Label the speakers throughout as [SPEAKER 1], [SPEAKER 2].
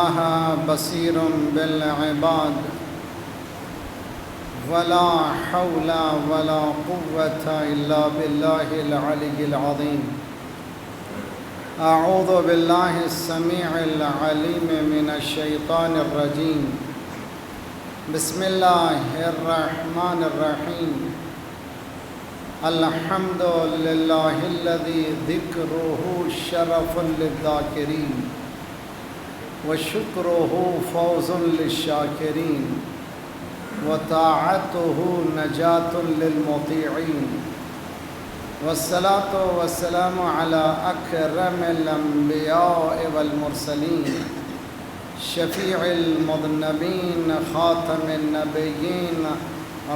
[SPEAKER 1] الله بصير بالعباد ولا حول ولا قوة إلا بالله العلي العظيم. أعوذ بالله السميع العليم من الشيطان الرجيم. بسم الله الرحمن الرحيم. الحمد لله الذي ذكره شرف للذاكرين وشكره فوز للشاكرين وطاعته نجاة للمطيعين، والصلاة والسلام على أكرم الأنبياء والمرسلين شفيع المذنبين خاتم النبيين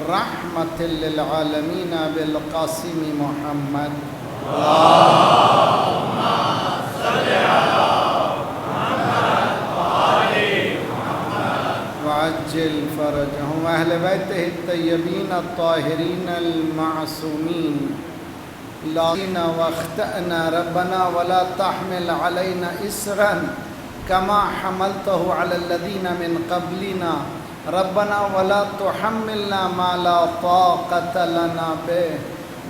[SPEAKER 1] رحمة للعالمين بالقاسم محمد. اللهم صل على محمد وآل محمد وعجل فرجهم وأهل بيته الطيبين الطاهرين المعصومين. لاقينا واخطأنا ربنا ولا تحمل علينا إصرا كما حملته على الذين من قبلنا ربنا ولا تحملنا ما لا طاقة لنا به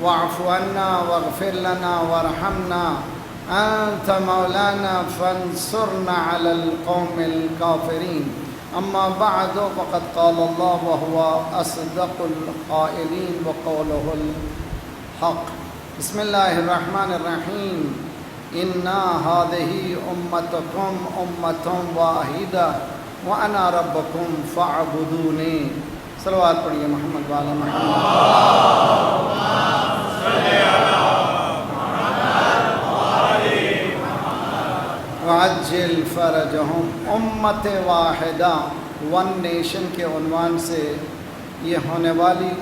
[SPEAKER 1] واعف عنا واغفر لنا وارحمنا أنت مولانا فانصرنا على القوم الكافرين. أما بعد فقد قال الله وهو أصدق القائلين وقوله الحق. بسم الله الرحمن الرحيم. إنا هذه أمتكم أمة واحدة وَأَنَا رَبَّكُمْ فَاعْبُدُونِي. صلوات پڑھیے محمد والا محمد. اللهم صل على محمد وآل محمد وعجل فرجهم. امت واحدہ ون نیشن کے عنوان سے یہ ہونے والی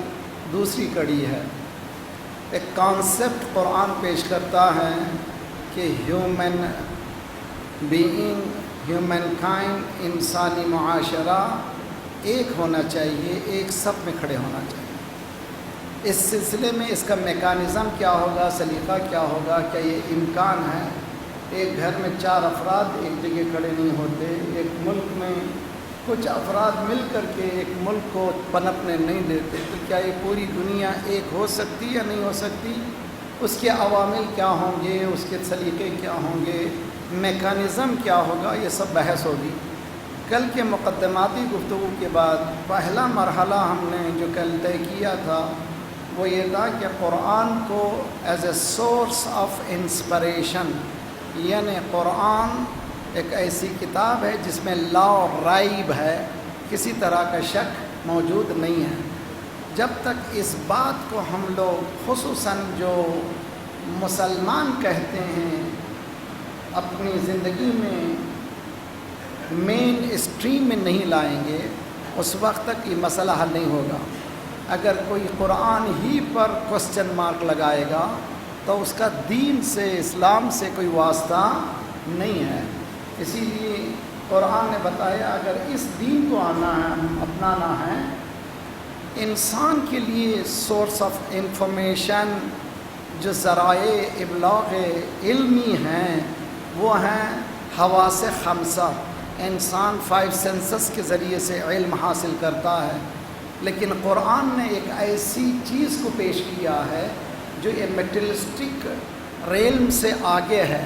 [SPEAKER 1] دوسری کڑی ہے. ایک کانسیپٹ قرآن پیش کرتا ہے کہ ہیومن بینگ، ہیومن کائنڈ، انسانی معاشرہ ایک ہونا چاہیے، ایک سب میں کھڑے ہونا چاہیے. اس سلسلے میں اس کا میکانزم کیا ہوگا، سلیقہ کیا ہوگا، کیا یہ امکان ہے؟ ایک گھر میں 4 افراد ایک جگہ کھڑے نہیں ہوتے. ایک ملک میں کچھ افراد مل کر کے ایک ملک کو پنپنے نہیں دیتے. تو کیا یہ پوری دنیا ایک ہو سکتی یا نہیں ہو سکتی؟ اس کے عوامل کیا ہوں گے، اس کے سلیقے کیا ہوں گے، میکانزم کیا ہوگا، یہ سب بحث ہوگی. کل کے مقدماتی گفتگو کے بعد پہلا مرحلہ ہم نے جو کل طے کیا تھا وہ یہ تھا کہ قرآن کو as a source of inspiration, یعنی قرآن ایک ایسی کتاب ہے جس میں لا اور رائب ہے، کسی طرح کا شک موجود نہیں ہے. جب تک اس بات کو ہم لوگ خصوصاً جو مسلمان کہتے ہیں اپنی زندگی میں مین اسٹریم میں نہیں لائیں گے، اس وقت تک یہ مسئلہ حل نہیں ہوگا. اگر کوئی قرآن ہی پر کوسچن مارک لگائے گا تو اس کا دین سے، اسلام سے کوئی واسطہ نہیں ہے. اسی لیے قرآن نے بتایا اگر اس دین کو آنا ہے، اپنانا ہے، انسان کے لیے سورس آف انفارمیشن جو ذرائع ابلاغ علمی ہیں وہ ہیں حواس 5. انسان 5 سینسز کے ذریعے سے علم حاصل کرتا ہے، لیکن قرآن نے ایک ایسی چیز کو پیش کیا ہے جو یہ میٹرلسٹک ریلم سے آگے ہے،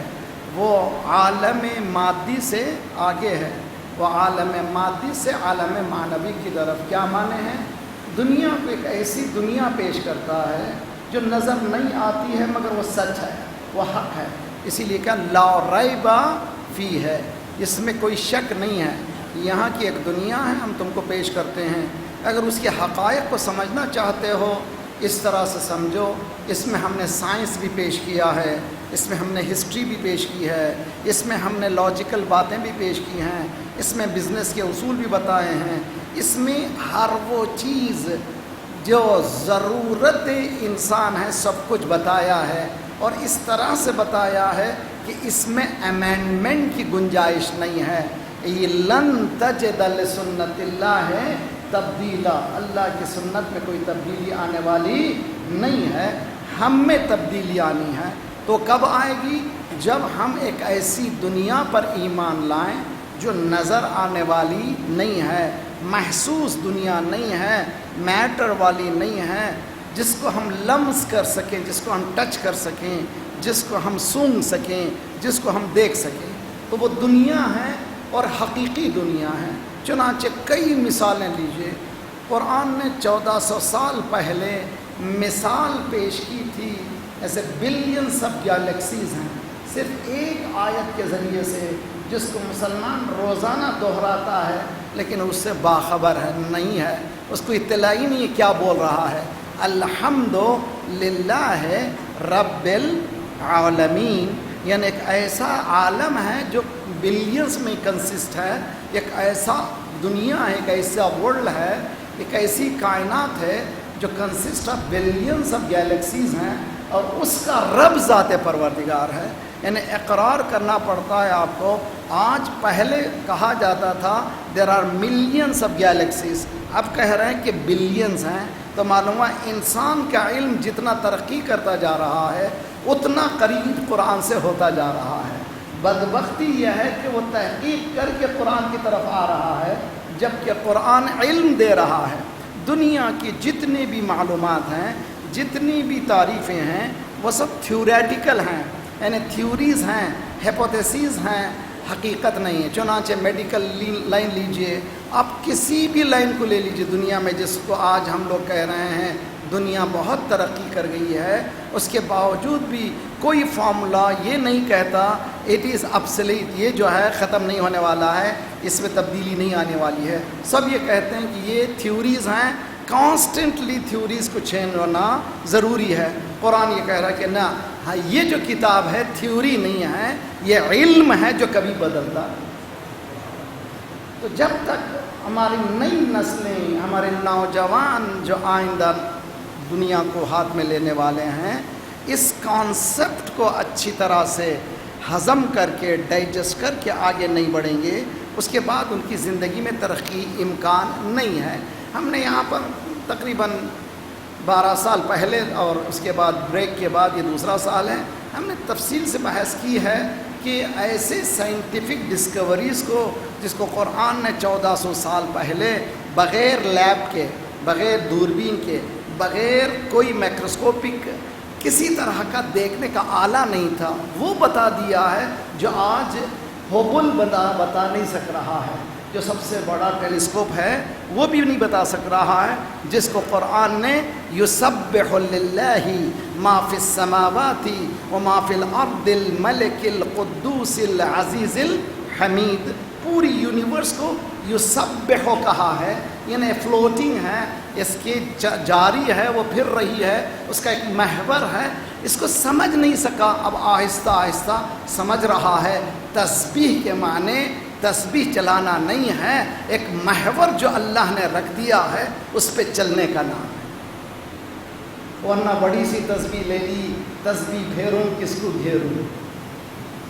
[SPEAKER 1] وہ عالم مادی سے آگے ہے، وہ عالم مادی سے عالم معنوی کی طرف. کیا معنی ہے؟ دنیا کو ایک ایسی دنیا پیش کرتا ہے جو نظر نہیں آتی ہے مگر وہ سچ ہے، وہ حق ہے. اسی لیے کہ لا ریب فی ہے، اس میں کوئی شک نہیں ہے. یہاں کی ایک دنیا ہے، ہم تم کو پیش کرتے ہیں. اگر اس کے حقائق کو سمجھنا چاہتے ہو اس طرح سے سمجھو. اس میں ہم نے سائنس بھی پیش کیا ہے، اس میں ہم نے ہسٹری بھی پیش کی ہے، اس میں ہم نے لاجیکل باتیں بھی پیش کی ہیں، اس میں بزنس کے اصول بھی بتائے ہیں. اس میں ہر وہ چیز جو ضرورت انسان ہے سب کچھ بتایا ہے، اور اس طرح سے بتایا ہے کہ اس میں امینڈمنٹ کی گنجائش نہیں ہے. یہ لن تجد لسنت اللہ ہے تبدیلا، اللہ کی سنت میں کوئی تبدیلی آنے والی نہیں ہے، ہم میں تبدیلی آنی ہے. تو کب آئے گی؟ جب ہم ایک ایسی دنیا پر ایمان لائیں جو نظر آنے والی نہیں ہے، محسوس دنیا نہیں ہے، میٹر والی نہیں ہے، جس کو ہم لمس کر سکیں، جس کو ہم ٹچ کر سکیں، جس کو ہم سونگ سکیں، جس کو ہم دیکھ سکیں، تو وہ دنیا ہے اور حقیقی دنیا ہے۔ چنانچہ کئی مثالیں لیجئے، قرآن نے 1400 سال پہلے مثال پیش کی تھی، ایسے بلینس آف گیلیکسیز ہیں، صرف ایک آیت کے ذریعے سے، جس کو مسلمان روزانہ دہراتا ہے لیکن اس سے باخبر ہے نہیں ہے، اس کو اطلاع ہی نہیں ہے کیا بول رہا ہے۔ الحمد للہ رب العالمین، یعنی ایک ایسا عالم ہے جو بلینس میں کنسسٹ ہے، ایک ایسا دنیا ہے، ایک ایسا ورلڈ ہے، ایک ایسی کائنات ہے جو consist of billions of galaxies ہیں، اور اس کا رب ذات پروردگار ہے۔ یعنی اقرار کرنا پڑتا ہے آپ کو۔ آج پہلے کہا جاتا تھا there are millions of galaxies, اب کہہ رہے ہیں کہ بلینز ہیں، تو معلوم ہے انسان کا علم جتنا ترقی کرتا جا رہا ہے اتنا قریب قرآن سے ہوتا جا رہا ہے۔ بدبختی یہ ہے کہ وہ تحقیق کر کے قرآن کی طرف آ رہا ہے، جبکہ قرآن علم دے رہا ہے۔ دنیا کی جتنی بھی معلومات ہیں، جتنی بھی تعریفیں ہیں، وہ سب تھیوریٹیکل ہیں، یعنی تھیوریز ہیں، ہیپوتھیسیز ہیں، حقیقت نہیں ہے۔ چنانچہ میڈیکل لائن لیجئے، آپ کسی بھی لائن کو لے لیجئے دنیا میں، جس کو آج ہم لوگ کہہ رہے ہیں دنیا بہت ترقی کر گئی ہے، اس کے باوجود بھی کوئی فارمولا یہ نہیں کہتا اٹ از ابسلیٹ، یہ جو ہے ختم نہیں ہونے والا ہے، اس میں تبدیلی نہیں آنے والی ہے۔ سب یہ کہتے ہیں کہ یہ تھیوریز ہیں، کانسٹنٹلی تھیوریز کو چینج ہونا ضروری ہے۔ قرآن یہ کہہ رہا ہے کہ نہ، ہاں یہ جو کتاب ہے تھیوری نہیں ہے، یہ علم ہے جو کبھی بدلتا ہے۔ تو جب تک ہماری نئی نسلیں، ہمارے نوجوان جو آئندہ دنیا کو ہاتھ میں لینے والے ہیں، اس کانسیپٹ کو اچھی طرح سے ہضم کر کے، ڈائجسٹ کر کے آگے نہیں بڑھیں گے، اس کے بعد ان کی زندگی میں ترقی امکان نہیں ہے۔ ہم نے یہاں پر تقریباً 12 سال پہلے، اور اس کے بعد بریک کے بعد یہ دوسرا سال ہے، ہم نے تفصیل سے بحث کی ہے کہ ایسے سائنٹیفک ڈسکوریز کو، جس کو قرآن نے 1400 سال پہلے بغیر لیب کے، بغیر دوربین کے، بغیر کوئی مائکروسکوپک کسی طرح کا دیکھنے کا آلہ نہیں تھا، وہ بتا دیا ہے، جو آج ہبل بتا نہیں سک رہا ہے، جو سب سے بڑا ٹیلیسکوپ ہے وہ بھی نہیں بتا سک رہا ہے، جس کو قرآن نے یسبح للہ ما فی السماوات وما فی الارض الملک القدوس العزیز الحمید، پوری یونیورس کو یسبح کہا ہے، یعنی فلوٹنگ ہے، اس کی جاری ہے، وہ پھر رہی ہے، اس کا ایک محور ہے، اس کو سمجھ نہیں سکا، اب آہستہ آہستہ سمجھ رہا ہے۔ تسبیح کے معنی تسبیح چلانا نہیں ہے، ایک محور جو اللہ نے رکھ دیا ہے اس پہ چلنے کا نام ہے۔ ورنہ بڑی سی تسبیح لے لی، تسبیح پھیروں کس کو گھیروں،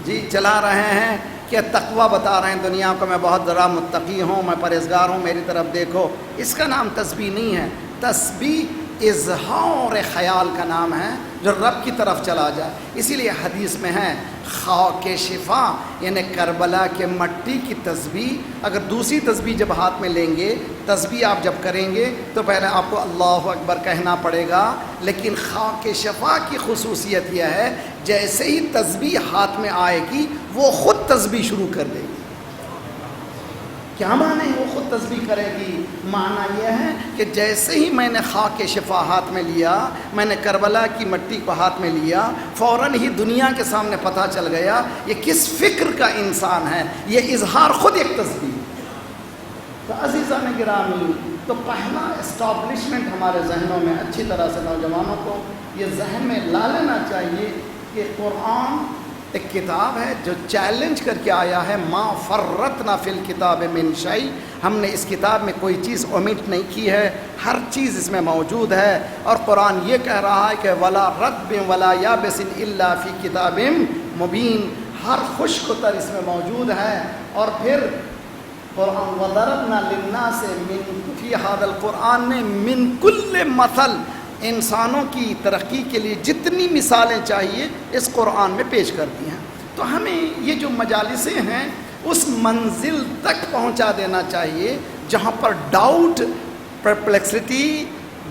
[SPEAKER 1] جی چلا رہے ہیں کہ تقوی بتا رہے ہیں دنیا کو، میں بہت ذرا متقی ہوں، میں پرہیزگار ہوں، میری طرف دیکھو، اس کا نام تسبیح نہیں ہے۔ تسبیح اظہار خیال کا نام ہے، جو رب کی طرف چلا جائے۔ اسی لیے حدیث میں ہے خاک شفا، یعنی کربلا کے مٹی کی تسبیح، اگر دوسری تسبیح جب ہاتھ میں لیں گے، تسبیح آپ جب کریں گے تو پہلے آپ کو اللہ اکبر کہنا پڑے گا، لیکن خاک شفا کی خصوصیت یہ ہے جیسے ہی تسبیح ہاتھ میں آئے گی وہ خود تسبیح شروع کر دے گی۔ کیا معنی ہے وہ خود تسبیح کرے گی؟ معنی یہ ہے کہ جیسے ہی میں نے خاک شفا ہاتھ میں لیا، میں نے کربلا کی مٹی کو ہاتھ میں لیا، فوراً ہی دنیا کے سامنے پتہ چل گیا یہ کس فکر کا انسان ہے، یہ اظہار خود ایک تسبیح۔ تو عزیزان گرامی، تو پہلا اسٹیبلشمنٹ ہمارے ذہنوں میں اچھی طرح سے نوجوانوں کو یہ ذہن میں لا لینا چاہیے کہ قرآن ایک کتاب ہے جو چیلنج کر کے آیا ہے، ما فرطنا فی الکتاب من شیء، ہم نے اس کتاب میں کوئی چیز اومٹ نہیں کی ہے، ہر چیز اس میں موجود ہے۔ اور قرآن یہ کہہ رہا ہے کہ ولا رطب ولا یابس الا فی کتاب مبین، ہر خشک و تر اس میں موجود ہے۔ اور پھر قرآن وضربنا للناس من فی ھذا القرآن نے من کل مثل، انسانوں کی ترقی کے لیے جتنی مثالیں چاہیے اس قرآن میں پیش کر دی ہیں۔ تو ہمیں یہ جو مجالسیں ہیں اس منزل تک پہنچا دینا چاہیے جہاں پر ڈاؤٹ، پرپلیکسٹی،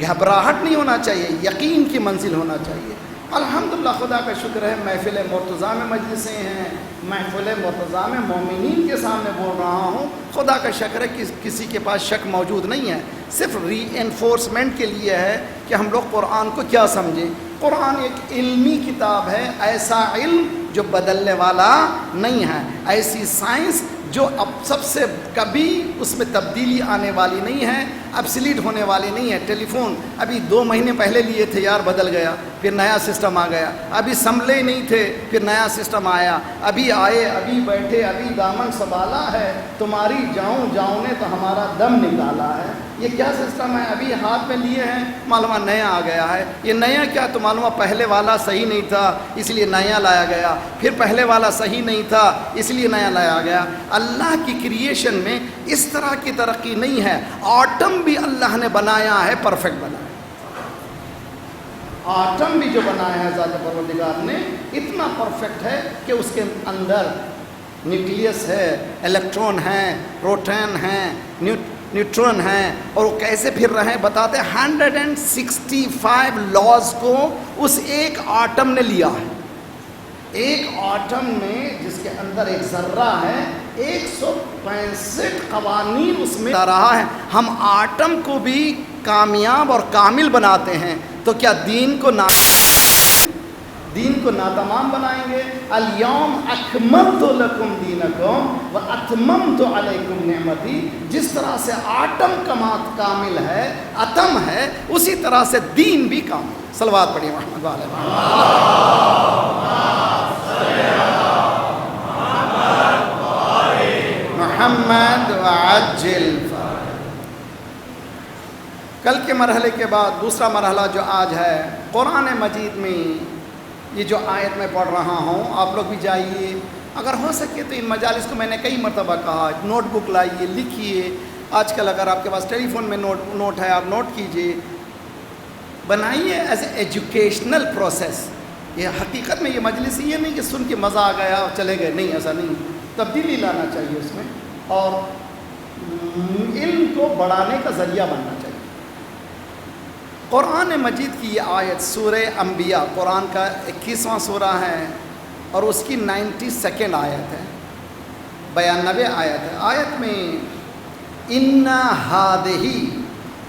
[SPEAKER 1] گھبراہٹ نہیں ہونا چاہیے، یقین کی منزل ہونا چاہیے۔ الحمدللہ خدا کا شکر ہے، محفل مرتضیٰ میں مجلسیں ہیں، محفل مرتضیٰ میں مومنین کے سامنے بول رہا ہوں، خدا کا شکر ہے کہ کسی کے پاس شک موجود نہیں ہے، صرف ری انفورسمنٹ کے لیے ہے کہ ہم لوگ قرآن کو کیا سمجھیں۔ قرآن ایک علمی کتاب ہے، ایسا علم جو بدلنے والا نہیں ہے، ایسی سائنس جو اب سب سے کبھی اس میں تبدیلی آنے والی نہیں ہے، ابسلیٹ ہونے والی نہیں ہے۔ ٹیلی فون ابھی 2 مہینے پہلے لیے تھے یار، بدل گیا، پھر نیا سسٹم آ گیا، ابھی سنبھلے نہیں تھے، پھر نیا سسٹم آیا، ابھی آئے، ابھی بیٹھے، ابھی دامن سنبھالا ہے، تمہاری جاؤں نے تو ہمارا دم نکالا ہے۔ یہ کیا سسٹم ہے؟ ابھی ہاتھ میں لیے ہیں، معلومہ نیا آ گیا ہے۔ یہ نیا کیا تو معلومہ پہلے والا صحیح نہیں تھا اس لیے نیا لایا گیا، پھر پہلے والا صحیح نہیں تھا اس لیے نیا لایا گیا۔ اللہ کی کریشن میں اس طرح کی ترقی نہیں ہے۔ آٹم بھی اللہ نے بنایا ہے، پرفیکٹ بنایا ہے۔ آٹم بھی جو بنایا ہے ذات پروردگار نے اتنا پرفیکٹ ہے کہ اس کے اندر نیوکلیس ہے، الیکٹرون ہیں، پروٹون ہیں، نیوٹرون ہیں، اور وہ کیسے پھر رہے ہیں بتاتے ہیں۔ 165 لاز کو اس ایک آٹم نے لیا ہے۔ ایک آٹم میں جس کے اندر ایک ذرہ ہے، 165 قوانین اس میں رہا ہے۔ ہم آٹم کو بھی کامیاب اور کامل بناتے ہیں، تو کیا دین کو ناتمام بنائیں گے؟ الیوم اکملت لکم دینکم واتممت علیکم نعمتی۔ جس طرح سے آٹم کامل ہے، اتم ہے، اسی طرح سے دین بھی کامل۔ صلوات پڑھیں محمد والے محمد وعجل۔ کل کے مرحلے کے بعد دوسرا مرحلہ جو آج ہے، قرآن مجید میں یہ جو آیت میں پڑھ رہا ہوں، آپ لوگ بھی جائیے، اگر ہو سکے تو ان مجالس کو میں نے کئی مرتبہ کہا، نوٹ بک لائیے، لکھیے۔ آج کل اگر آپ کے پاس ٹیلی فون میں نوٹ ہے، آپ نوٹ کیجئے، بنائیے ایز اے ایجوکیشنل پروسیس۔ یہ حقیقت میں یہ مجلس یہ نہیں کہ سن کے مزہ آ گیا اور چلے گئے، نہیں، ایسا نہیں، تبدیلی لانا چاہیے اس میں، اور علم کو بڑھانے کا ذریعہ بننا چاہیے۔ قرآن مجید کی یہ آیت سورہ انبیاء، قرآن کا 21واں سورہ ہے اور اس کی 92 آیت ہے، 92 آیت ہے۔ آیت میں اِنَّا ہَٰذِهِ،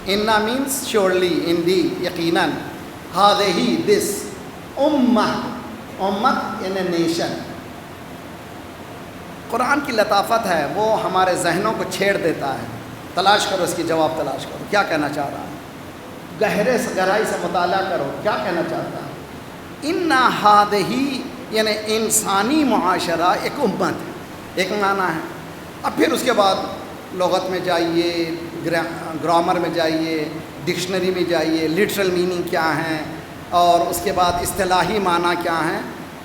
[SPEAKER 1] اِنَّا means surely، indeed، یقیناً، ہَٰذِهِ this، امت in a nation۔ قرآن کی لطافت ہے، وہ ہمارے ذہنوں کو چھیڑ دیتا ہے۔ تلاش کرو، اس کی جواب تلاش کرو، کیا کہنا چاہ رہا ہے، گہرائی سے مطالعہ کرو، کیا کہنا چاہتا ہے۔ اِنَّا ہَٰذِهِ یعنی انسانی معاشرہ ایک امت ہے، ایک معنی ہے۔ اب پھر اس کے بعد لغت میں جائیے، گرامر میں جائیے، ڈکشنری میں جائیے، لٹرل میننگ کیا ہیں، اور اس کے بعد اصطلاحی معنی کیا ہیں،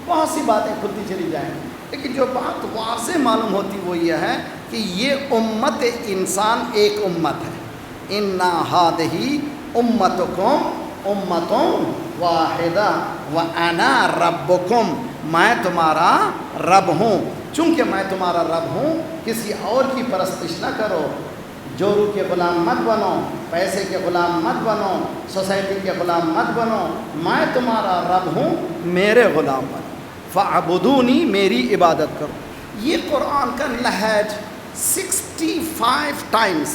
[SPEAKER 1] بہت سی باتیں کھلتی چلی جائیں گی، لیکن جو بات واضح معلوم ہوتی وہ یہ ہے کہ یہ امت انسان ایک امت ہے۔ اِنَّا هَٰذِهِ امتکم امتون واحدہ وانا ربکم، میں تمہارا رب ہوں۔ چونکہ میں تمہارا رب ہوں، کسی اور کی پرستش نہ کرو، جورو کے غلام مت بنو، پیسے کے غلام مت بنو، سوسائٹی کے غلام مت بنو، میں تمہارا رب ہوں، میرے غلام بنو، فاعبدونی، میری عبادت کرو۔ یہ قرآن کا لہج 65 ٹائمز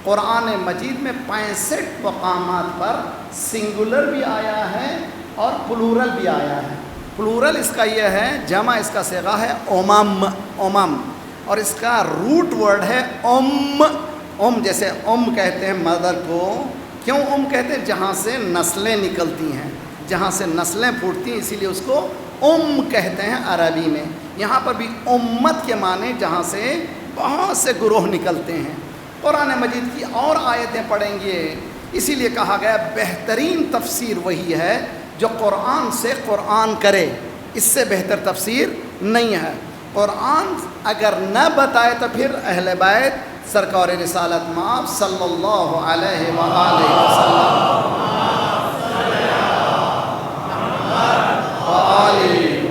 [SPEAKER 1] قرآن مجید میں 65 مقامات پر سنگولر بھی آیا ہے اور پلورل بھی آیا ہے۔ پلورل اس کا یہ ہے، جمع اس کا صیغہ ہے امم، اور اس کا روٹ ورڈ ہے جیسے کہتے ہیں مدر کو، کیوں کہتے ہیں؟ جہاں سے نسلیں نکلتی ہیں، جہاں سے نسلیں پھوٹتی ہیں، اسی لیے اس کو کہتے ہیں عربی میں۔ یہاں پر بھی امت کے معنی جہاں سے بہت سے گروہ نکلتے ہیں۔ قرآن مجید کی اور آیتیں پڑھیں گے، اسی لیے کہا گیا بہترین تفسیر وہی ہے جو قرآن سے قرآن کرے، اس سے بہتر تفسیر نہیں ہے۔ قرآن اگر نہ بتائے تو پھر اہل بیت سرکار رسالت مآب صلی اللہ علیہ وآلہ وسلم وآل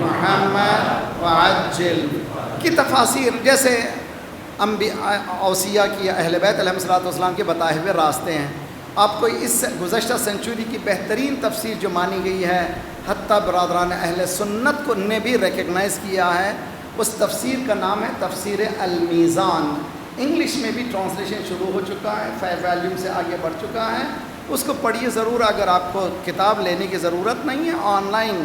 [SPEAKER 1] محمد وعجل کی تفاسیر، جیسے اوصیاء کی, اہل بیت علیہ الصلوۃ والسلام کے بتائے ہوئے راستے ہیں. آپ کو اس گزشتہ سینچری کی بہترین تفسیر جو مانی گئی ہے, حتیٰ برادران اہل سنت کو نے بھی ریکگنائز کیا ہے, اس تفسیر کا نام ہے تفسیر المیزان. انگلش میں بھی ٹرانسلیشن شروع ہو چکا ہے, 5 والیوم سے آگے بڑھ چکا ہے. اس کو پڑھیے ضرور. اگر آپ کو کتاب لینے کی ضرورت نہیں ہے, آن لائن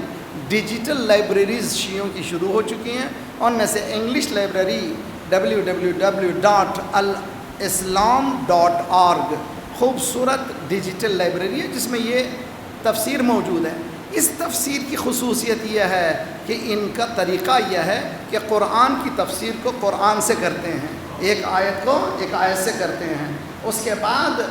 [SPEAKER 1] ڈیجیٹل لائبریریز شیعوں کی شروع ہو چکی ہیں. ان میں سے انگلش لائبریری www.alislam.org خوبصورت ڈیجیٹل لائبریری ہے جس میں یہ تفسیر موجود ہے. اس تفسیر کی خصوصیت یہ ہے کہ ان کا طریقہ یہ ہے کہ قرآن کی تفسیر کو قرآن سے کرتے ہیں, ایک آیت کو ایک آیت سے کرتے ہیں, اس کے بعد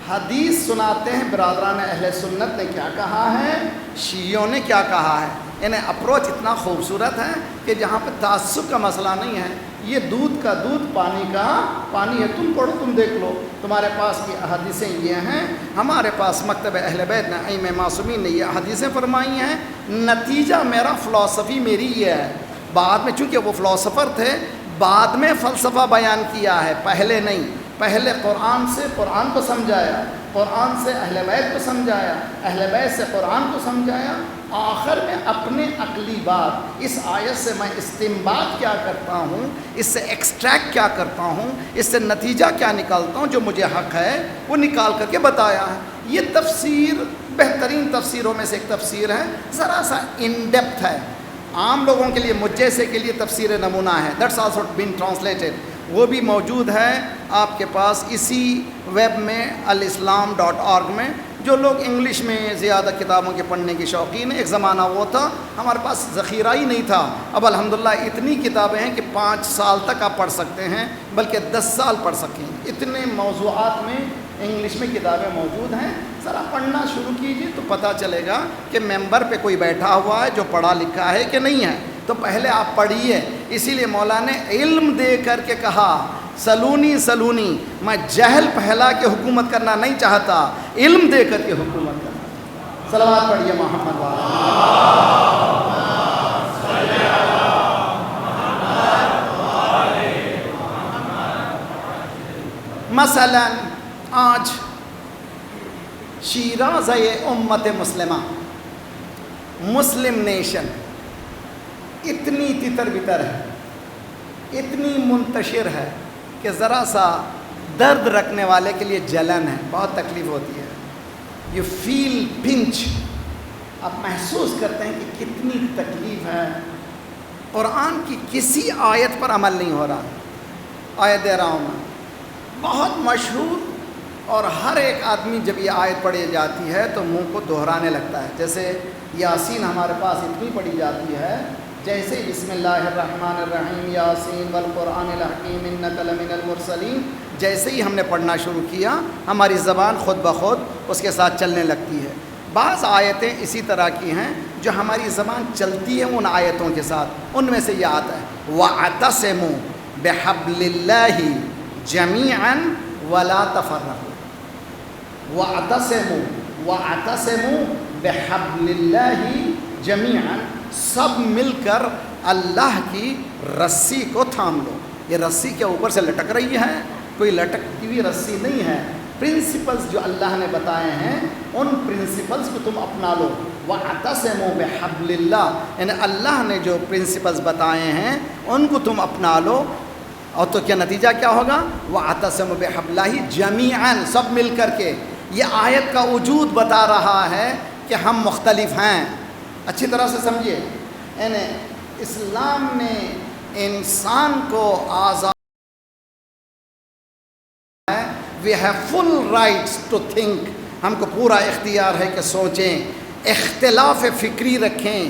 [SPEAKER 1] حدیث سناتے ہیں برادران اہل سنت نے کیا کہا ہے, شیعوں نے کیا کہا ہے. انہیں اپروچ اتنا خوبصورت ہے کہ جہاں پہ تعصب کا مسئلہ نہیں ہے. یہ دودھ کا دودھ, پانی کا پانی ہے, تم پڑھو, تم دیکھ لو, تمہارے پاس کی احادیثیں یہ ہیں, ہمارے پاس مکتب اہل بیت نے, ائمہ معصومین نے یہ احادیثیں فرمائی ہیں. نتیجہ میرا فلسفی میری یہ ہے. بعد میں چونکہ وہ فلسفر تھے, بعد میں فلسفہ بیان کیا ہے, پہلے نہیں. پہلے قرآن سے قرآن کو سمجھایا, قرآن سے اہل بیت کو سمجھایا, اہل بیت سے قرآن کو سمجھایا, آخر میں اپنے عقلی بات, اس آیت سے میں استنباط کیا کرتا ہوں, اس سے ایکسٹریکٹ کیا کرتا ہوں, اس سے نتیجہ کیا نکالتا ہوں, جو مجھے حق ہے وہ نکال کر کے بتایا ہے. یہ تفسیر بہترین تفسیروں میں سے ایک تفسیر ہے, ذرا سا ان ڈیپتھ ہے. عام لوگوں کے لیے, مجھ جیسے کے لیے تفسیر نمونہ ہے. دیٹس آلسو بین ٹرانسلیٹڈ, وہ بھی موجود ہے آپ کے پاس اسی ویب میں alislam.org میں. جو لوگ انگلش میں زیادہ کتابوں کے پڑھنے کی شوقین ہیں, ایک زمانہ وہ تھا ہمارے پاس ذخیرہ ہی نہیں تھا. اب الحمدللہ اتنی کتابیں ہیں کہ 5 سال تک آپ پڑھ سکتے ہیں, بلکہ 10 سال پڑھ سکیں. اتنے موضوعات میں انگلش میں کتابیں موجود ہیں. ذرا پڑھنا شروع کیجیے تو پتہ چلے گا کہ ممبر پہ کوئی بیٹھا ہوا ہے جو پڑھا لکھا ہے کہ نہیں ہے. تو پہلے آپ پڑھیے. اسی لیے مولانا نے علم دے کر کے کہا, سلونی سلونی, میں جہل پھیلا کے حکومت کرنا نہیں چاہتا, علم دے کر کے حکومت کرنا. صلوات پڑھیے محمد مثلا آج شیراز امت مسلمہ, مسلم نیشن اتنی تتر بتر ہے, اتنی منتشر ہے کہ ذرا سا درد رکھنے والے کے لیے جلن ہے, بہت تکلیف ہوتی ہے. یو فیل پنچ, آپ محسوس کرتے ہیں کہ کتنی تکلیف ہے. قرآن کی کسی آیت پر عمل نہیں ہو رہا. آیت دے رہا ہوں میں, بہت مشہور, اور ہر ایک آدمی جب یہ آیت پڑھی جاتی ہے تو منہ کو دہرانے لگتا ہے. جیسے یاسین ہمارے پاس اتنی پڑھی جاتی ہے, جیسے بسم اللہ الرحمن الرحیم یاسین والقرآن الحکیم انک لمن المرسلین, جیسے ہی ہم نے پڑھنا شروع کیا ہماری زبان خود بخود اس کے ساتھ چلنے لگتی ہے. بعض آیتیں اسی طرح کی ہیں جو ہماری زبان چلتی ہے ان آیتوں کے ساتھ. ان میں سے یہ آتا ہے وَاعْتَصِمُوا بِحَبْلِ اللَّهِ جَمِيعًا وَلَا تَفَرَّقُوا. وَاعْتَصِمُوا بِحَبْلِ اللَّهِ جَمِيعًا, سب مل کر اللہ کی رسی کو تھام لو. یہ رسی کے اوپر سے لٹک رہی ہے, کوئی لٹکتی ہوئی رسی نہیں ہے. پرنسپلز جو اللہ نے بتائے ہیں ان پرنسپلز کو تم اپنا لو. وَاعْتَصِمُوا بِحَبْلِ اللَّهِ, یعنی اللہ نے جو پرنسپلز بتائے ہیں ان کو تم اپنا لو. اور تو کیا نتیجہ کیا ہوگا؟ وَاعْتَصِمُوا بِحَبْلِ اللَّهِ جَمِيعًا, سب مل کر کے. یہ آیت کا وجود بتا رہا ہے کہ ہم مختلف ہیں. اچھی طرح سے سمجھیے, یعنی اسلام نے انسان کو آزاد ہے. We have full rights to think, ہم کو پورا اختیار ہے کہ سوچیں, اختلاف فکری رکھیں,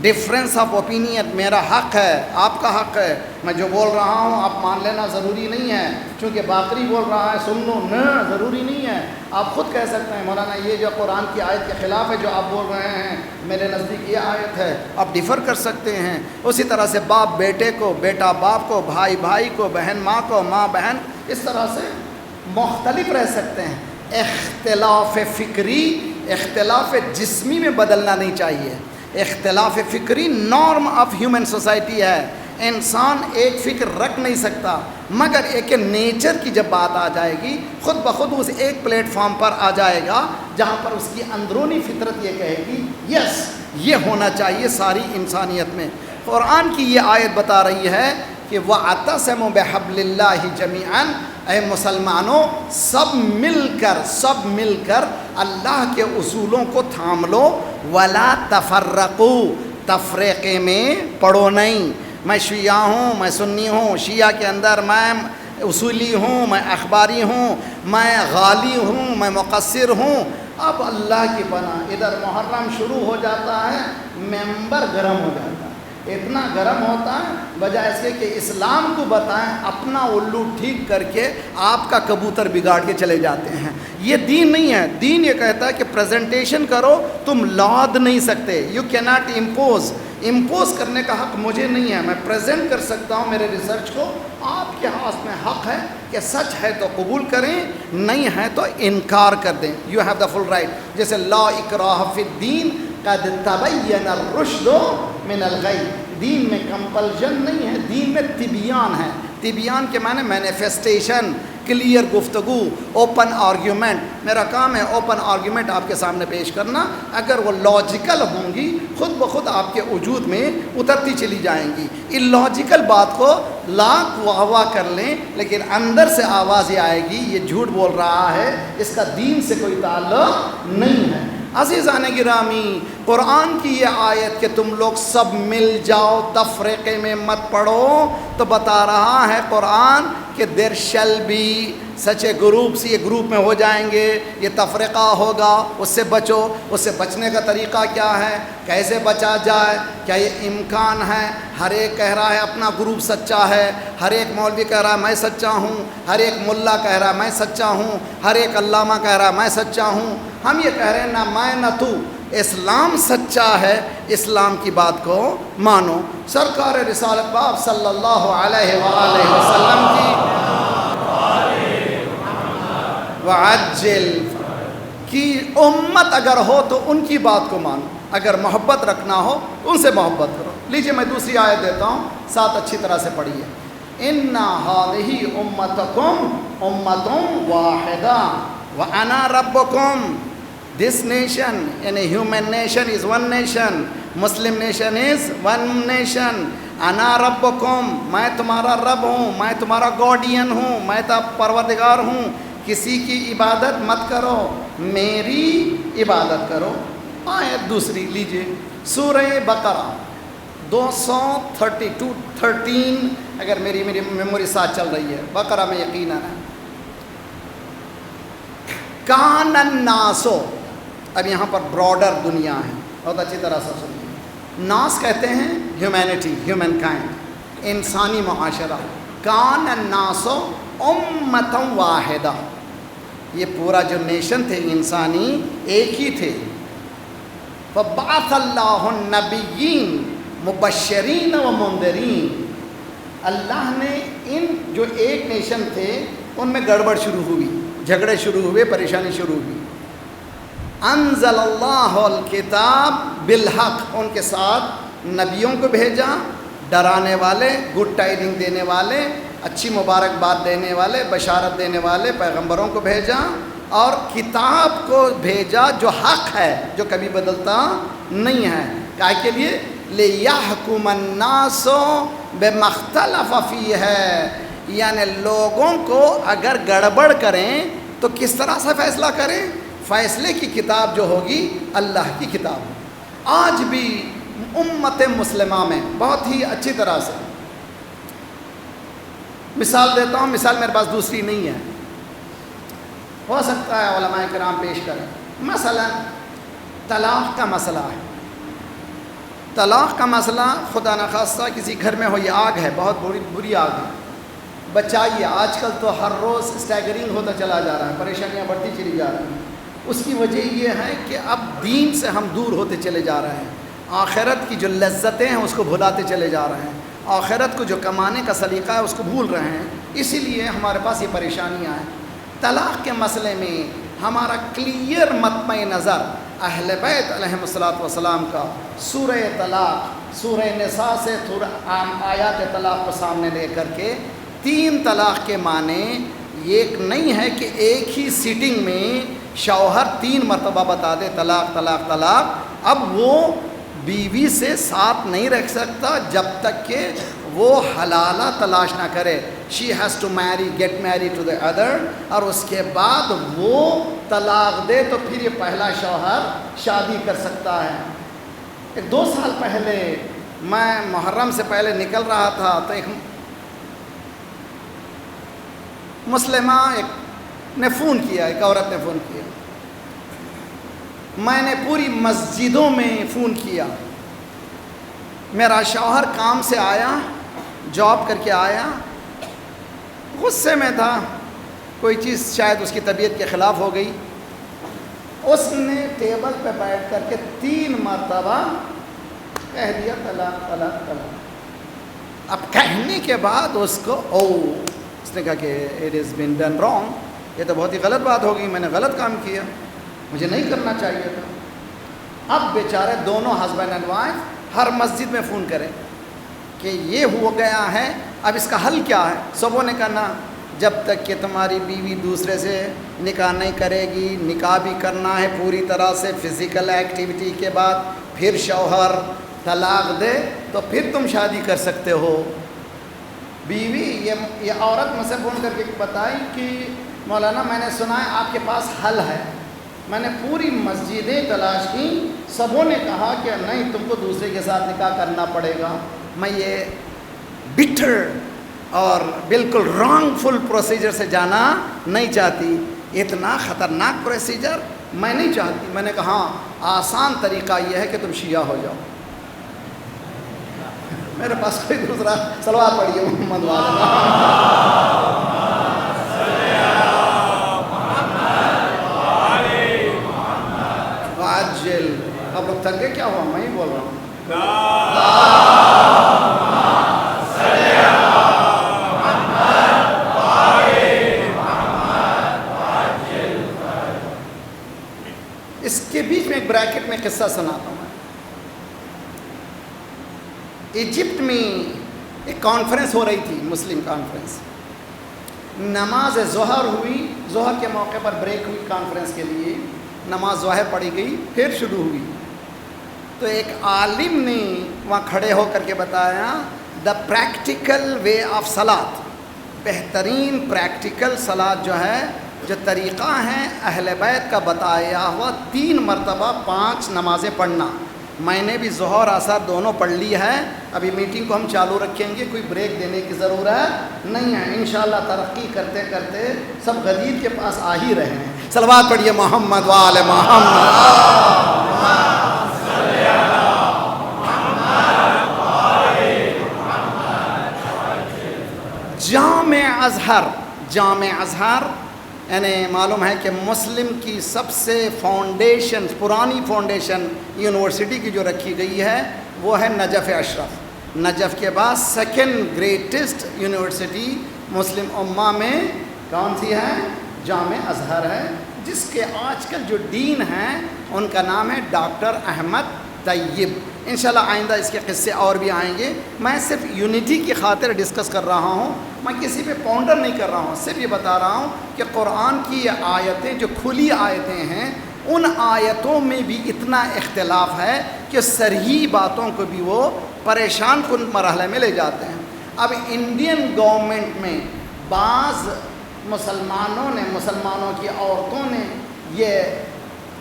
[SPEAKER 1] ڈفرینس آف اوپینین میرا حق ہے, آپ کا حق ہے. میں جو بول رہا ہوں آپ مان لینا ضروری نہیں ہے, چونکہ باقری بول رہا ہے سن لو, نہ ضروری نہیں ہے. آپ خود کہہ سکتے ہیں مولانا یہ جو قرآن کی آیت کے خلاف ہے جو آپ بول رہے ہیں, میرے نزدیک یہ آیت ہے. آپ ڈیفر کر سکتے ہیں. اسی طرح سے باپ بیٹے کو, بیٹا باپ کو, بھائی بھائی کو, بہن ماں کو, ماں بہن, اس طرح سے مختلف رہ سکتے ہیں. اختلاف فکری اختلاف جسمی میں بدلنا نہیں چاہیے. اختلاف فکری نارم آف ہیومن سوسائٹی ہے. انسان ایک فکر رکھ نہیں سکتا، مگر ایک نیچر کی جب بات آ جائے گی خود بخود اس ایک پلیٹ فارم پر آ جائے گا جہاں پر اس کی اندرونی فطرت یہ کہے گی یس یہ ہونا چاہیے ساری انسانیت میں۔ قرآن کی یہ آیت بتا رہی ہے کہ وَاعْتَصِمُوا بِحَبْلِ اللَّهِ جَمِيعًا، اے مسلمانوں سب مل کر اللہ کے اصولوں کو تھام لو، وَلَا تَفَرَّقُوا، تفریقے میں پڑو نہیں، میں شیعہ ہوں، میں سنی ہوں، شیعہ کے اندر میں اصولی ہوں، میں اخباری ہوں، میں غالی ہوں، میں مقصر ہوں۔ اب اللہ کی پناہ ادھر محرم شروع ہو جاتا ہے، ممبر گرم ہو جاتا ہے، اتنا گرم ہوتا ہے، بجائے اس کے کہ اسلام کو بتائیں اپنا الو ٹھیک کر کے آپ کا کبوتر بگاڑ کے چلے جاتے ہیں۔ یہ دین نہیں ہے، دین یہ کہتا ہے کہ پریزنٹیشن کرو، تم لاد نہیں سکتے، یو کی ناٹ امپوز کرنے کا حق مجھے نہیں ہے، میں پریزنٹ کر سکتا ہوں میرے ریسرچ کو، آپ کے ہاتھ میں حق ہے کہ سچ ہے تو قبول کریں، نہیں ہے تو انکار کر دیں، you have the full right. جیسے لا اکراہ فی الدین قد تبین الرشد من الغی، دین میں کمپلشن نہیں ہے، دین میں تبیان ہے۔ تبیان کے معنی مینیفیسٹیشن، کلیئر گفتگو، اوپن آرگیومنٹ۔ میرا کام ہے اوپن آرگیومنٹ آپ کے سامنے پیش کرنا، اگر وہ لاجیکل ہوں گی خود بخود آپ کے وجود میں اترتی چلی جائیں گی۔ اللاجیکل بات کو لاکھ واہ کر لیں لیکن اندر سے آواز یہ آئے گی یہ جھوٹ بول رہا ہے، اس کا دین سے کوئی تعلق نہیں ہے۔ عزیزان گرامی، قرآن کی یہ آیت کہ تم لوگ سب مل جاؤ تفریقے میں مت پڑو، تو بتا رہا ہے قرآن کہ دیر شل بھی سچے گروپس، یہ گروپ میں ہو جائیں گے، یہ تفرقہ ہوگا، اس سے بچو۔ اس سے بچنے کا طریقہ کیا ہے، کیسے بچا جائے؟ کیا یہ امکان ہے؟ ہر ایک کہہ رہا ہے اپنا گروپ سچا ہے، ہر ایک مولوی کہہ رہا ہے میں سچا ہوں، ہر ایک ملا کہہ رہا ہے میں سچا ہوں، ہر ایک علامہ کہہ رہا ہے میں سچا ہوں۔ ہم یہ کہہ رہے ہیں نہ میں نہ تو، اسلام سچا ہے، اسلام کی بات کو مانو۔ سرکار رسالت باب صلی اللہ علیہ وآلہ وسلم کی وعجل کی امت اگر ہو تو ان کی بات کو مانو، اگر محبت رکھنا ہو ان سے محبت کرو۔ لیجئے میں دوسری آیت دیتا ہوں، ساتھ اچھی طرح سے پڑھیے۔ اِنَّ هَٰذِهِ أُمَّتُكُمْ أُمَّةٌ وَاحِدَةٌ وَأَنَا رَبُّكُمْ۔ This nation, and a human nation is one nation, Muslim nation is one nation. انا ربکم، میں تمہارا رب ہوں، میں تمہارا گارڈین ہوں، میں پروردگار ہوں۔ کسی کی عبادت مت کرو، میری عبادت کرو۔ آیت دوسری لیجئے، سورہ بقرہ 232 اگر میری میموری ساتھ چل رہی ہے، بقرہ میں یقیناً ہے۔ کان الناس، اب یہاں پر براڈر دنیا ہے، بہت اچھی طرح سے سنیے۔ ناس کہتے ہیں ہیومینٹی، ہیومن کائنڈ، انسانی معاشرہ۔ کان الناس امۃ واحدہ، یہ پورا جو نیشن تھے انسانی ایک ہی تھے۔ فبعث اللہ النبیین مبشرین و منذرین، اللہ نے ان جو ایک نیشن تھے ان میں گڑبڑ شروع ہوئی، جھگڑے شروع ہوئے، پریشانی شروع ہوئی۔ انزل اللہ الکتاب بالحق، ان کے ساتھ نبیوں کو بھیجا، ڈرانے والے، گڈ ٹائڈنگ دینے والے، اچھی مبارکباد دینے والے، بشارت دینے والے پیغمبروں کو بھیجا، اور کتاب کو بھیجا جو حق ہے، جو کبھی بدلتا نہیں ہے۔ کیا کے لیے؟ لِيَحْكُمَ النَّاسُ بِمَا اخْتَلَفَ فِيهِ، یعنی لوگوں کو اگر گڑبڑ کریں تو کس طرح سے فیصلہ کریں؟ فیصلے کی کتاب جو ہوگی اللہ کی کتاب۔ آج بھی امت مسلمہ میں بہت ہی اچھی طرح سے مثال دیتا ہوں، مثال میرے پاس دوسری نہیں ہے، ہو سکتا ہے علماء کرام پیش کریں۔ مثلا طلاق کا مسئلہ ہے، طلاق کا مسئلہ خدا نخواستہ کسی گھر میں ہو، یہ آگ ہے، بہت بری آگ ہے، بچائیے۔ آج کل تو ہر روز اسٹیگرنگ ہوتا چلا جا رہا ہے، پریشانیاں بڑھتی چلی جا رہی ہیں۔ اس کی وجہ یہ ہے کہ اب دین سے ہم دور ہوتے چلے جا رہے ہیں، آخرت کی جو لذتیں ہیں اس کو بھلاتے چلے جا رہے ہیں، آخرت کو جو کمانے کا سلیقہ ہے اس کو بھول رہے ہیں، اسی لیے ہمارے پاس یہ پریشانیاں ہیں۔ طلاق کے مسئلے میں ہمارا کلیئر مطمع نظر اہل بیت علیہم الصلوۃ والسلام کا سورہ طلاق، سورہ نساء سے تھوڑا آیات طلاق کو سامنے لے کر کے 3 طلاق کے معنی یہ نہیں ہے کہ ایک ہی سیٹنگ میں شوہر 3 مرتبہ بتا دے طلاق طلاق طلاق. اب وہ بیوی سے ساتھ نہیں رکھ سکتا جب تک کہ وہ حلالہ تلاش نہ کرے. She has to marry get marry to the other, اور اس کے بعد وہ طلاق دے تو پھر یہ پہلا شوہر شادی کر سکتا ہے. 2 سال پہلے میں محرم سے پہلے نکل رہا تھا تو ایک مسلمہ نے فون کیا، ایک عورت نے فون کیا. میں نے پوری مسجدوں میں فون کیا. میرا شوہر کام سے آیا، جاب کر کے آیا، غصے میں تھا، کوئی چیز شاید اس کی طبیعت کے خلاف ہو گئی. اس نے ٹیبل پہ بیٹھ کر کے 3 مرتبہ کہہ دیا طلاق طلاق طلاق. اب کہنے کے بعد اس کو اس نے کہا کہ it is been done wrong, یہ تو بہت ہی غلط بات ہو گئی، میں نے غلط کام کیا، مجھے نہیں کرنا چاہیے تھا. اب بیچارے دونوں ہسبینڈ اینڈ وائف ہر مسجد میں فون کریں کہ یہ ہو گیا ہے، اب اس کا حل کیا ہے. سبوں نے کہا نا، جب تک کہ تمہاری بیوی دوسرے سے نکاح نہیں کرے گی، نکاح بھی کرنا ہے پوری طرح سے فزیکل ایکٹیویٹی کے بعد، پھر شوہر طلاق دے تو پھر تم شادی کر سکتے ہو. بیوی یہ عورت مجھ سے فون کر کے بتائی کہ مولانا میں نے سنا ہے آپ کے پاس حل ہے. میں نے پوری مسجدیں تلاش کی، سبوں نے کہا کہ نہیں، تم کو دوسرے کے ساتھ نکاح کرنا پڑے گا. میں یہ بٹر اور بالکل رانگ فل پروسیجر سے جانا نہیں چاہتی. اتنا خطرناک پروسیجر میں نہیں چاہتی. میں نے کہا ہاں، آسان طریقہ یہ ہے کہ تم شیعہ ہو جاؤ. میرے پاس کوئی دوسرا، صلوات پڑھیے محمد واجل. اب لوگ تھک گئے، کیا ہوا؟ میں ہی بول رہا ہوں. اس کے بیچ میں ایک بریکٹ میں قصہ سناتا ہوں. ایجپٹ میں ایک کانفرنس ہو رہی تھی، مسلم کانفرنس. نماز ظہر ہوئی، ظہر کے موقع پر بریک ہوئی کانفرنس کے لیے، نماز ظہر پڑھی گئی، پھر شروع ہوئی. تو ایک عالم نے وہاں کھڑے ہو کر کے بتایا دا پریکٹیکل وے آف صلاۃ، بہترین پریکٹیکل صلاۃ جو ہے، جو طریقہ ہے اہل بیت کا بتایا ہوا 3 مرتبہ 5 نمازیں پڑھنا. میں نے بھی ظہر عصر دونوں پڑھ لی ہے. ابھی میٹنگ کو ہم چالو رکھیں گے، کوئی بریک دینے کی ضرورت نہیں ہے. انشاءاللہ ترقی کرتے کرتے سب غدیر کے پاس آ ہی رہے ہیں. صلوات پڑھیے محمد وآل محمد. جامع ازہر یعنی معلوم ہے کہ مسلم کی سب سے فاؤنڈیشن، پرانی فاؤنڈیشن یونیورسٹی کی جو رکھی گئی ہے وہ ہے نجف اشرف. نجف کے بعد 2nd گریٹسٹ یونیورسٹی مسلم امہ میں کون سی ہے؟ جامع ازہر ہے، جس کے آج کل جو ڈین ہیں ان کا نام ہے ڈاکٹر احمد طیب. انشاءاللہ آئندہ اس کے قصے اور بھی آئیں گے. میں صرف یونٹی کی خاطر ڈسکس کر رہا ہوں، میں کسی پہ پاؤنڈر نہیں کر رہا ہوں. صرف یہ بتا رہا ہوں کہ قرآن کی یہ آیتیں جو کھلی آیتیں ہیں، ان آیتوں میں بھی اتنا اختلاف ہے کہ صریح باتوں کو بھی وہ پریشان کن مرحلے میں لے جاتے ہیں. اب انڈین گورنمنٹ میں بعض مسلمانوں کی عورتوں نے یہ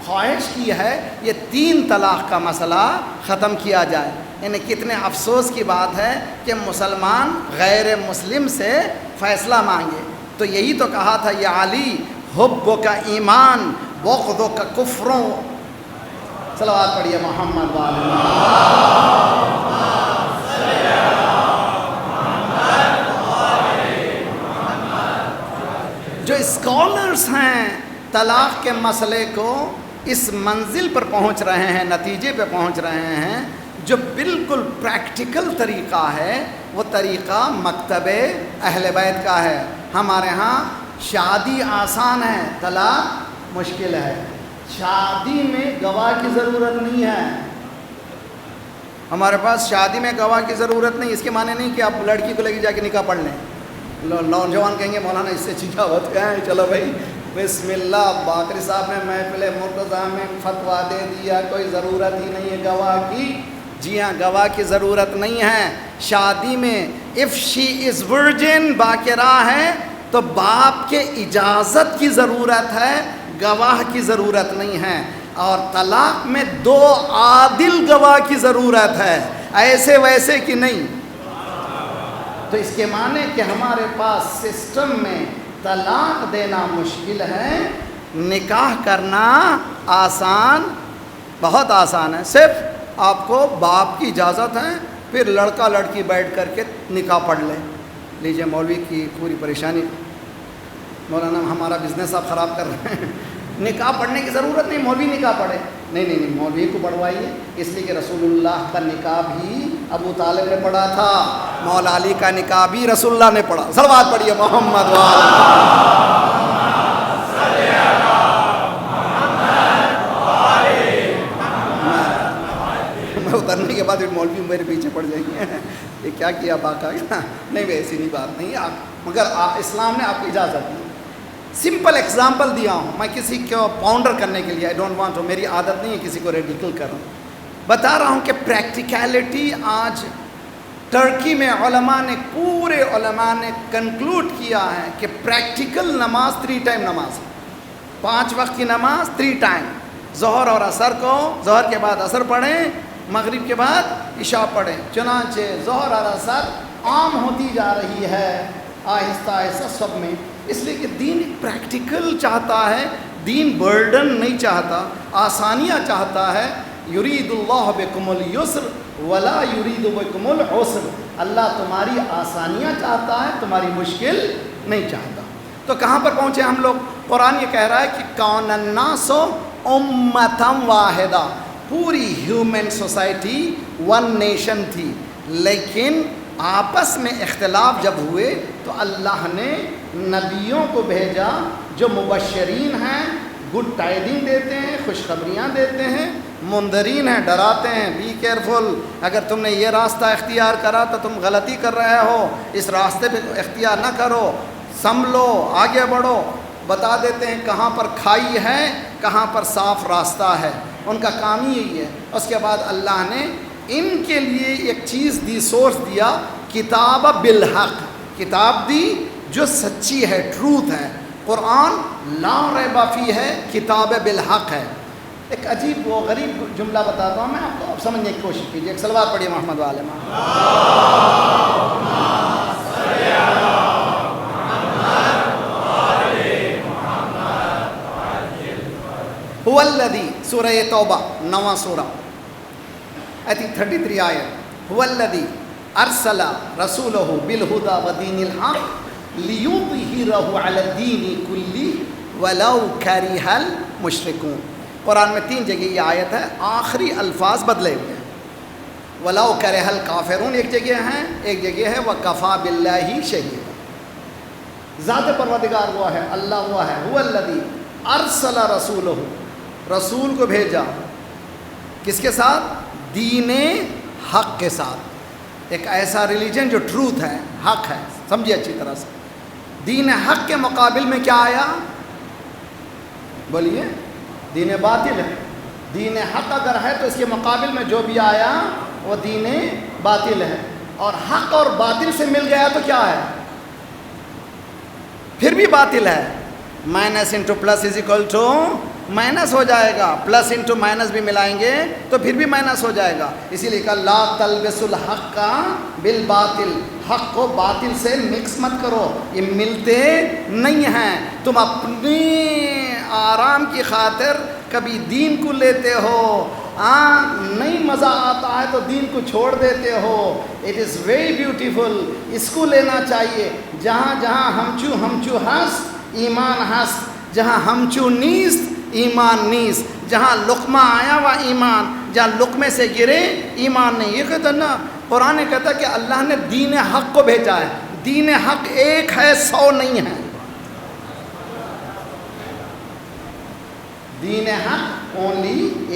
[SPEAKER 1] خواہش کی ہے یہ 3 طلاق کا مسئلہ ختم کیا جائے. یعنی کتنے افسوس کی بات ہے کہ مسلمان غیر مسلم سے فیصلہ مانگے. تو یہی تو کہا تھا یا علی حب کا ایمان بغض کا کفروں. صلوات پڑھیے محمد جو اسکالرس ہیں طلاق کے مسئلے کو اس منزل پر پہنچ رہے ہیں، نتیجے پہ پہنچ رہے ہیں. جو بالکل پریکٹیکل طریقہ ہے وہ طریقہ مکتب اہل بیت کا ہے. ہمارے ہاں شادی آسان ہے، طلاق مشکل ہے. شادی میں گواہ کی ضرورت نہیں ہے. ہمارے پاس شادی میں گواہ کی ضرورت نہیں. اس کے معنی نہیں کہ آپ لڑکی کو لے کے جا کے نکاح پڑھ لیں. نوجوان کہیں گے مولانا اس سے چیزاوت کیا ہے. چلو بھائی بسم اللہ. باقری صاحب نے محفل مرتضیٰ میں فتویٰ دے دیا کوئی ضرورت ہی نہیں ہے گواہ کی. جی ہاں گواہ کی ضرورت نہیں ہے شادی میں. اف شی از ورجن باقرہ ہے تو باپ کے اجازت کی ضرورت ہے, گواہ کی ضرورت نہیں ہے. اور طلاق میں 2 عادل گواہ کی ضرورت ہے, ایسے ویسے کی نہیں. تو اس کے معنی کہ ہمارے پاس سسٹم میں طلاق دینا مشکل ہے, نکاح کرنا آسان, بہت آسان ہے. صرف آپ کو باپ کی اجازت ہے, پھر لڑکا لڑکی بیٹھ کر کے نکاح پڑھ لیں. لیجئے مولوی کی پوری پریشانی, مولانا ہمارا بزنس آپ خراب کر رہے ہیں. نکاح پڑھنے کی ضرورت نہیں, مولوی نکاح پڑھے. نہیں, مولوی کو پڑھوائیے. اس لیے کہ رسول اللہ کا نکاح بھی ابو طالب نے پڑھا تھا, مولا علی کا نکاح بھی رسول اللہ نے پڑھا. صلوات پڑھیے محمد میں اترنے کے بعد مولوی میرے پیچھے پڑ جائیں گے, یہ کیا کیا باقا. نہیں ویسی نہیں بات نہیں آپ, مگر اسلام نے آپ کو اجازت دی. سمپل ایگزامپل دیا ہوں میں کسی کو پاؤنڈر کرنے کے لیے. آئی ڈونٹ وانٹ ٹو, میری عادت نہیں ہے کسی کو ریڈیکل کروں. بتا رہا ہوں کہ پریکٹیکلٹی آج ٹرکی میں پورے علماء نے کنکلوڈ کیا ہے کہ پریکٹیکل نماز 3 ٹائم نماز ہے. 5 وقت کی نماز 3 ٹائم. ظہر اور عصر کو, ظہر کے بعد عصر پڑھیں, مغرب کے بعد عشاء پڑھیں. چنانچہ ظہر اور عصر عام ہوتی جا رہی ہے آہستہ آہستہ سب میں. اس لیے کہ دین پریکٹیکل چاہتا ہے, دین برڈن نہیں چاہتا, آسانیاں چاہتا ہے. یرید اللہ بکم اليسر ولا یرید بکم العسر. اللہ تمہاری آسانیاں چاہتا ہے, تمہاری مشکل نہیں چاہتا. تو کہاں پر پہنچے ہم لوگ؟ قرآن یہ کہہ رہا ہے کہ کون الناس امۃ واحدہ, پوری ہیومن سوسائٹی 1 نیشن تھی, لیکن آپس میں اختلاف جب ہوئے تو اللہ نے نبیوں کو بھیجا جو مبشرین ہیں, گڈ ٹائڈنگ دیتے ہیں, خوشخبریاں دیتے ہیں, منذرین ہیں, ڈراتے ہیں. بی کیئرفل, اگر تم نے یہ راستہ اختیار کرا تو تم غلطی کر رہے ہو, اس راستے پہ اختیار نہ کرو, سنبھلو, آگے بڑھو. بتا دیتے ہیں کہاں پر کھائی ہے, کہاں پر صاف راستہ ہے. ان کا کام ہی یہی ہے. اس کے بعد اللہ نے ان کے لیے ایک چیز دی, سورس دیا, کتاب بالحق, کتاب دی جو سچی ہے, ٹروتھ ہے. قرآن لا ریب فیہ ہے, کتاب بالحق ہے. ایک عجیب و غریب جملہ بتاتا ہوں میں آپ کو, آپ سمجھنے کی کوشش کیجیے. ایک صلوات پڑھیے محمد والے هو الذی, سورہ توبہ 9واں سورہ, I think 33 آیت. هو الذی ارسل رسولہ بالہدی ودین الحق لیظہرہ علی الدین کلہ ولو کرہ المشرکون. قرآن میں 3 جگہ یہ آیت ہے, آخری الفاظ بدلے ہوئے ہیں. ولو کرہ الکافرون ایک جگہ ہے, ایک جگہ ہے وکفی باللہ شہیدا. ذات پروردگار وہ ہے, اللہ وہ ہے. هو الذی ارسل رسولہ, رسول کو بھیجا کس کے ساتھ؟ دین حق کے ساتھ. ایک ایسا ریلیجن جو ٹروتھ ہے, حق ہے. سمجھیے اچھی طرح سے. دین حق کے مقابل میں کیا آیا؟ بولیے. دین باطل ہے. دین حق اگر ہے تو اس کے مقابل میں جو بھی آیا وہ دین باطل ہے. اور حق اور باطل سے مل گیا تو کیا ہے؟ پھر بھی باطل ہے. Minus into plus is equal to minus ہو جائے گا, پلس انٹو مائنس بھی ملائیں گے تو پھر بھی مائنس ہو جائے گا. اسی لیے کہ لا تلبس الحق بالباطل, حق کو باطل سے مکس مت کرو, یہ ملتے نہیں ہیں. تم اپنے آرام کی خاطر کبھی دین کو لیتے ہو, نہیں مزہ آتا ہے تو دین کو چھوڑ دیتے ہو. اٹ از ویری بیوٹیفل, اس کو لینا چاہیے. جہاں جہاں ہمچو ہست ایمان ہست, جہاں ہمچو نیست ایمان نیست, جہاں لقمہ آیا وہ ایمان, جہاں لقمے سے گرے ایمان نہیں. یہ کہتا نا, قرآن کہتا کہ اللہ نے دین حق کو بھیجا ہے. دین حق ایک ہے, 100 نہیں ہے. دین حق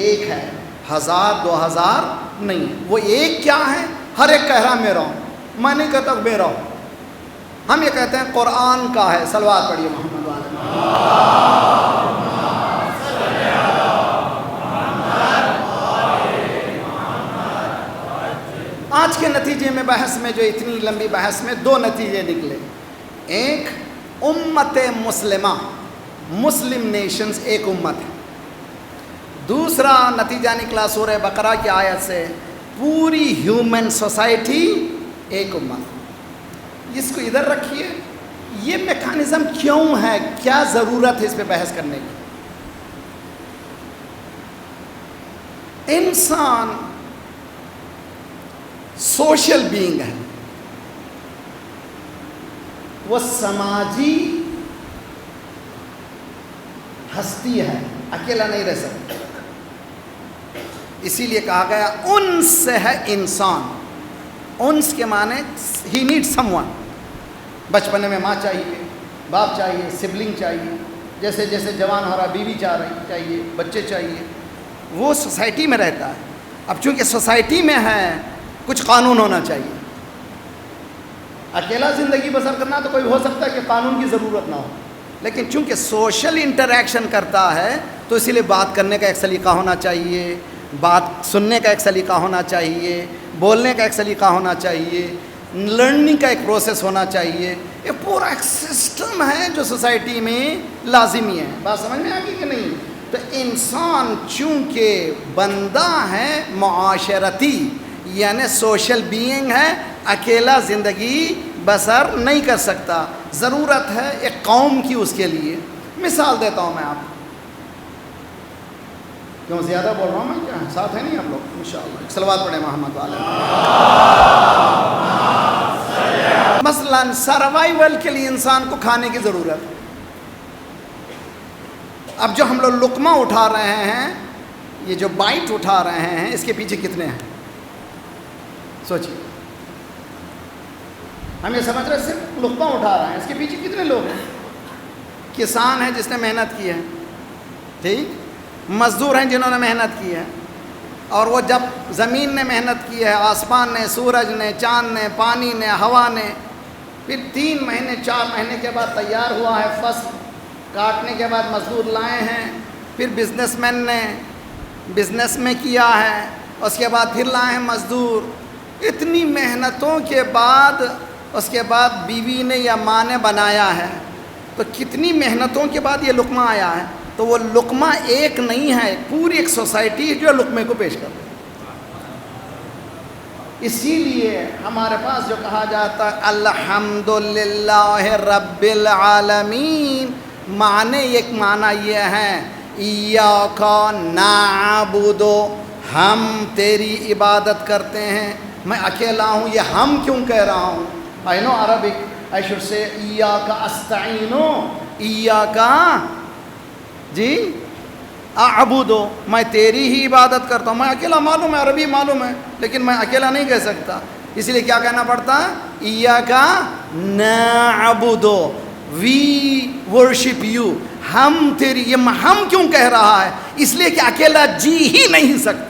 [SPEAKER 1] ایک ہے، 1000 2000 نہیں ہے۔ وہ ایک کیا ہے؟ ہر ایک کہہ رہا میرا ہوں، میں نہیں کہتا میرا ہوں، ہم یہ کہتے ہیں قرآن کا ہے۔ صلوات پڑھیے محمد والے۔ آج کے نتیجے میں بحث میں، جو اتنی لمبی بحث میں 2 نتیجے نکلے۔ ایک، امت مسلمہ، مسلم نیشنز ایک امت ہے۔ دوسرا نتیجہ نکلا سورہ بقرہ کی آیت سے، پوری ہیومن سوسائٹی ایک امت۔ اس کو ادھر رکھیے، یہ میکانزم کیوں ہے، کیا ضرورت ہے اس پہ بحث کرنے کی؟ انسان سوشل بینگ ہے، وہ سماجی ہستی ہے، اکیلا نہیں رہ سکتا۔ اسی لیے کہا گیا انس سے ہے انسان۔ انس کے معنی ہی نیڈ سم ون۔ بچپنے میں ماں چاہیے، باپ چاہیے، سبلنگ چاہیے، جیسے جیسے جوان ہو رہا بیوی چاہیے، بچے چاہیے، وہ سوسائٹی میں رہتا ہے۔ اب چونکہ سوسائٹی میں ہے، کچھ قانون ہونا چاہیے۔ اکیلا زندگی بسر کرنا تو کوئی ہو سکتا ہے کہ قانون کی ضرورت نہ ہو، لیکن چونکہ سوشل انٹریکشن کرتا ہے تو اسی لیے بات کرنے کا ایک سلیقہ ہونا چاہیے، بات سننے کا ایک سلیقہ ہونا چاہیے، بولنے کا ایک سلیقہ ہونا چاہیے، لرننگ کا ایک پروسیس ہونا چاہیے۔ یہ پورا ایک سسٹم ہے جو سوسائٹی میں لازمی ہے۔ بات سمجھ میں آ گئی کہ نہیں؟ تو انسان چونکہ بندہ ہے معاشرتی، یعنی سوشل بینگ ہے، اکیلا زندگی بسر نہیں کر سکتا، ضرورت ہے ایک قوم کی اس کے لیے۔ مثال دیتا ہوں میں آپ کو، کیوں زیادہ بول رہا ہوں میں؟ کیا ساتھ ہے نہیں آپ لوگ؟ انشاءاللہ صلوات پڑھیں محمد والے۔ مثلا سروائیول کے لیے انسان کو کھانے کی ضرورت ہے۔ اب جو ہم لوگ لقمہ اٹھا رہے ہیں، یہ جو بائٹ اٹھا رہے ہیں، اس کے پیچھے کتنے ہیں سوچیے؟ ہم یہ سمجھ رہے صرف لقمہ اٹھا رہے ہیں، اس کے پیچھے کتنے لوگ ہیں؟ کسان ہے جس نے محنت کی ہے، ٹھیک، مزدور ہیں جنہوں نے محنت کی ہے، اور وہ جب زمین نے محنت کی ہے، آسمان نے، سورج نے، چاند نے، پانی نے، ہوا نے، پھر 3 مہینے 4 مہینے کے بعد تیار ہوا ہے فصل، کاٹنے کے بعد مزدور لائے ہیں، پھر بزنس مین نے بزنس میں کیا ہے، اس کے بعد پھر لائے ہیں مزدور۔ اتنی محنتوں کے بعد اس کے بعد بیوی نے یا ماں نے بنایا ہے، تو کتنی محنتوں کے بعد یہ لقمہ آیا ہے۔ تو وہ لقمہ ایک نہیں ہے، پوری ایک سوسائٹی جو لقمے کو پیش کر رہی ہے۔ اسی لیے ہمارے پاس جو کہا جاتا ہے الحمدللہ رب العالمین، معنی ایک معنی یہ ہے ایاک نعبد، ہم تیری عبادت کرتے ہیں۔ میں اکیلا ہوں، یہ ہم کیوں کہہ رہا ہوں؟ I know Arabic, I should say ایاک استعینو، ایاک جی اعبدو، میں تیری ہی عبادت کرتا ہوں۔ میں اکیلا معلوم ہے، عربی معلوم ہے، لیکن میں اکیلا نہیں کہہ سکتا، اس لیے کیا کہنا پڑتا ہے؟ ایاک نعبدو، وی ورشپ یو، ہم تیری۔ یہ ہم کیوں کہہ رہا ہے؟ اس لیے کہ اکیلا جی ہی نہیں سکتا،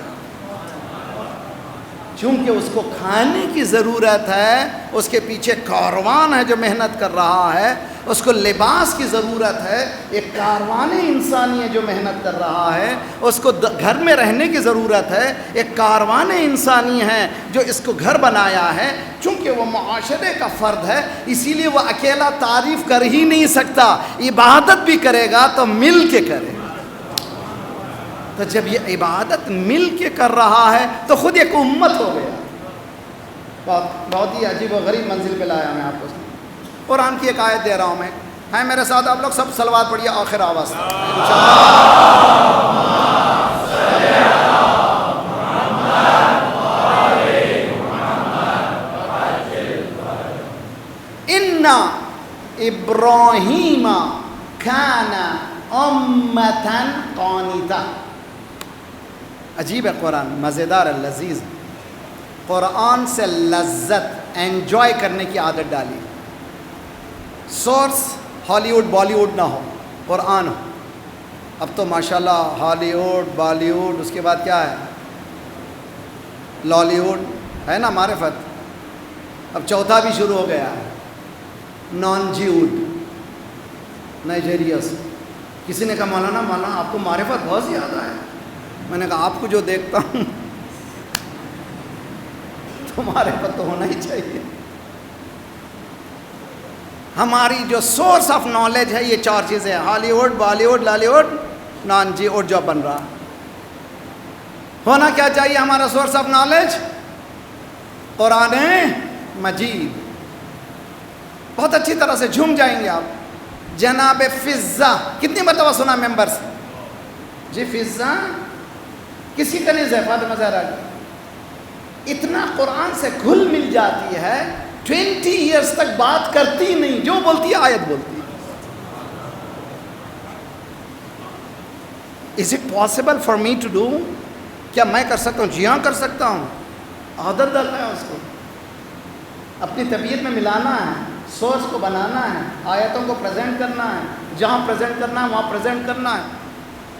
[SPEAKER 1] چونکہ اس کو کھانے کی ضرورت ہے، اس کے پیچھے کاروان ہے جو محنت کر رہا ہے، اس کو لباس کی ضرورت ہے، ایک کاروان انسانی ہے جو محنت کر رہا ہے، اس کو گھر میں رہنے کی ضرورت ہے، ایک کاروان انسانی ہے جو اس کو گھر بنایا ہے۔ چونکہ وہ معاشرے کا فرد ہے، اسی لیے وہ اکیلا تعریف کر ہی نہیں سکتا، عبادت بھی کرے گا تو مل کے کرے۔ تو جب یہ عبادت مل کے کر رہا ہے تو خود ایک امت ہو گیا۔ بہت ہی عجیب و غریب منزل پہ لایا میں آپ کو۔ قرآن کی ایک آیت دے رہا ہوں میں، ہے میرے ساتھ آپ لوگ سب صلوات پڑھیے آخر آواز سے۔ ان ابراہیم کان امۃ قانتا۔ عجیب ہے قرآن، مزیدار ہے، لذیذ۔ قرآن سے لذت، انجوائے کرنے کی عادت ڈالی۔ سورس ہالی ووڈ بالی ووڈ نہ ہو، قرآن ہو۔ اب تو ماشاءاللہ ہالی ووڈ، بالی ووڈ، اس کے بعد کیا ہے، لالی ووڈ ہے نا، معرفت. اب چوتھا بھی شروع ہو گیا ہے، نان جی ووڈ، نائجیریا سے. کسی نے کہا مولانا آپ کو معرفت بہت زیادہ ہے. میں نے کہا آپ کو جو دیکھتا ہوں تو معرفت تو ہونا ہی چاہیے. ہماری جو سورس آف نالج ہے یہ 4 چیزیں ہیں، Hollywood, Bollywood, Lollywood, نان جی ووڈ جو بن رہا. ہونا کیا چاہیے ہمارا سورس آف نالج؟ قرآن مجید. بہت اچھی طرح سے جھوم جائیں گے آپ. جناب فضہ کتنی مرتبہ سنا ممبر سے؟ جی فضہ کسی کا نہیں، فاطمہ زہرا کی. اتنا قرآن سے گھل مل جاتی ہے، 20 ایئرس تک بات کرتی نہیں، جو بولتی ہے آیت بولتی ہے. Is it possible for me to do؟ کیا میں کر سکتا ہوں؟ جی ہاں کر سکتا ہوں. عادت ڈالنا ہے اس کو، اپنی طبیعت میں ملانا ہے، سورس کو بنانا ہے، آیتوں کو پریزنٹ کرنا ہے، جہاں پریزنٹ کرنا ہے وہاں پریزنٹ کرنا ہے.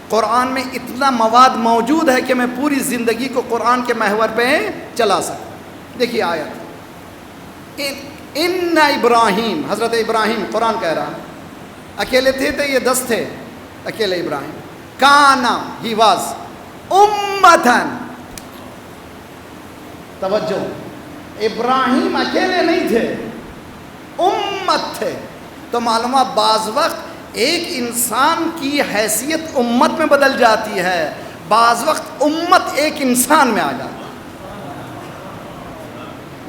[SPEAKER 1] قرآن میں اتنا مواد موجود ہے کہ میں پوری زندگی کو قرآن کے محور پہ چلا سکتا. دیکھیے آیت، ان ابراہیم، حضرت ابراہیم قرآن کہہ رہا، اکیلے تھے یہ 10 تھے اکیلے ابراہیم. کانا ہی واز امتن، توجہ، ابراہیم اکیلے نہیں تھے، امت تھے. تو معلومہ بعض وقت ایک انسان کی حیثیت امت میں بدل جاتی ہے، بعض وقت امت ایک انسان میں آ جاتی ہے.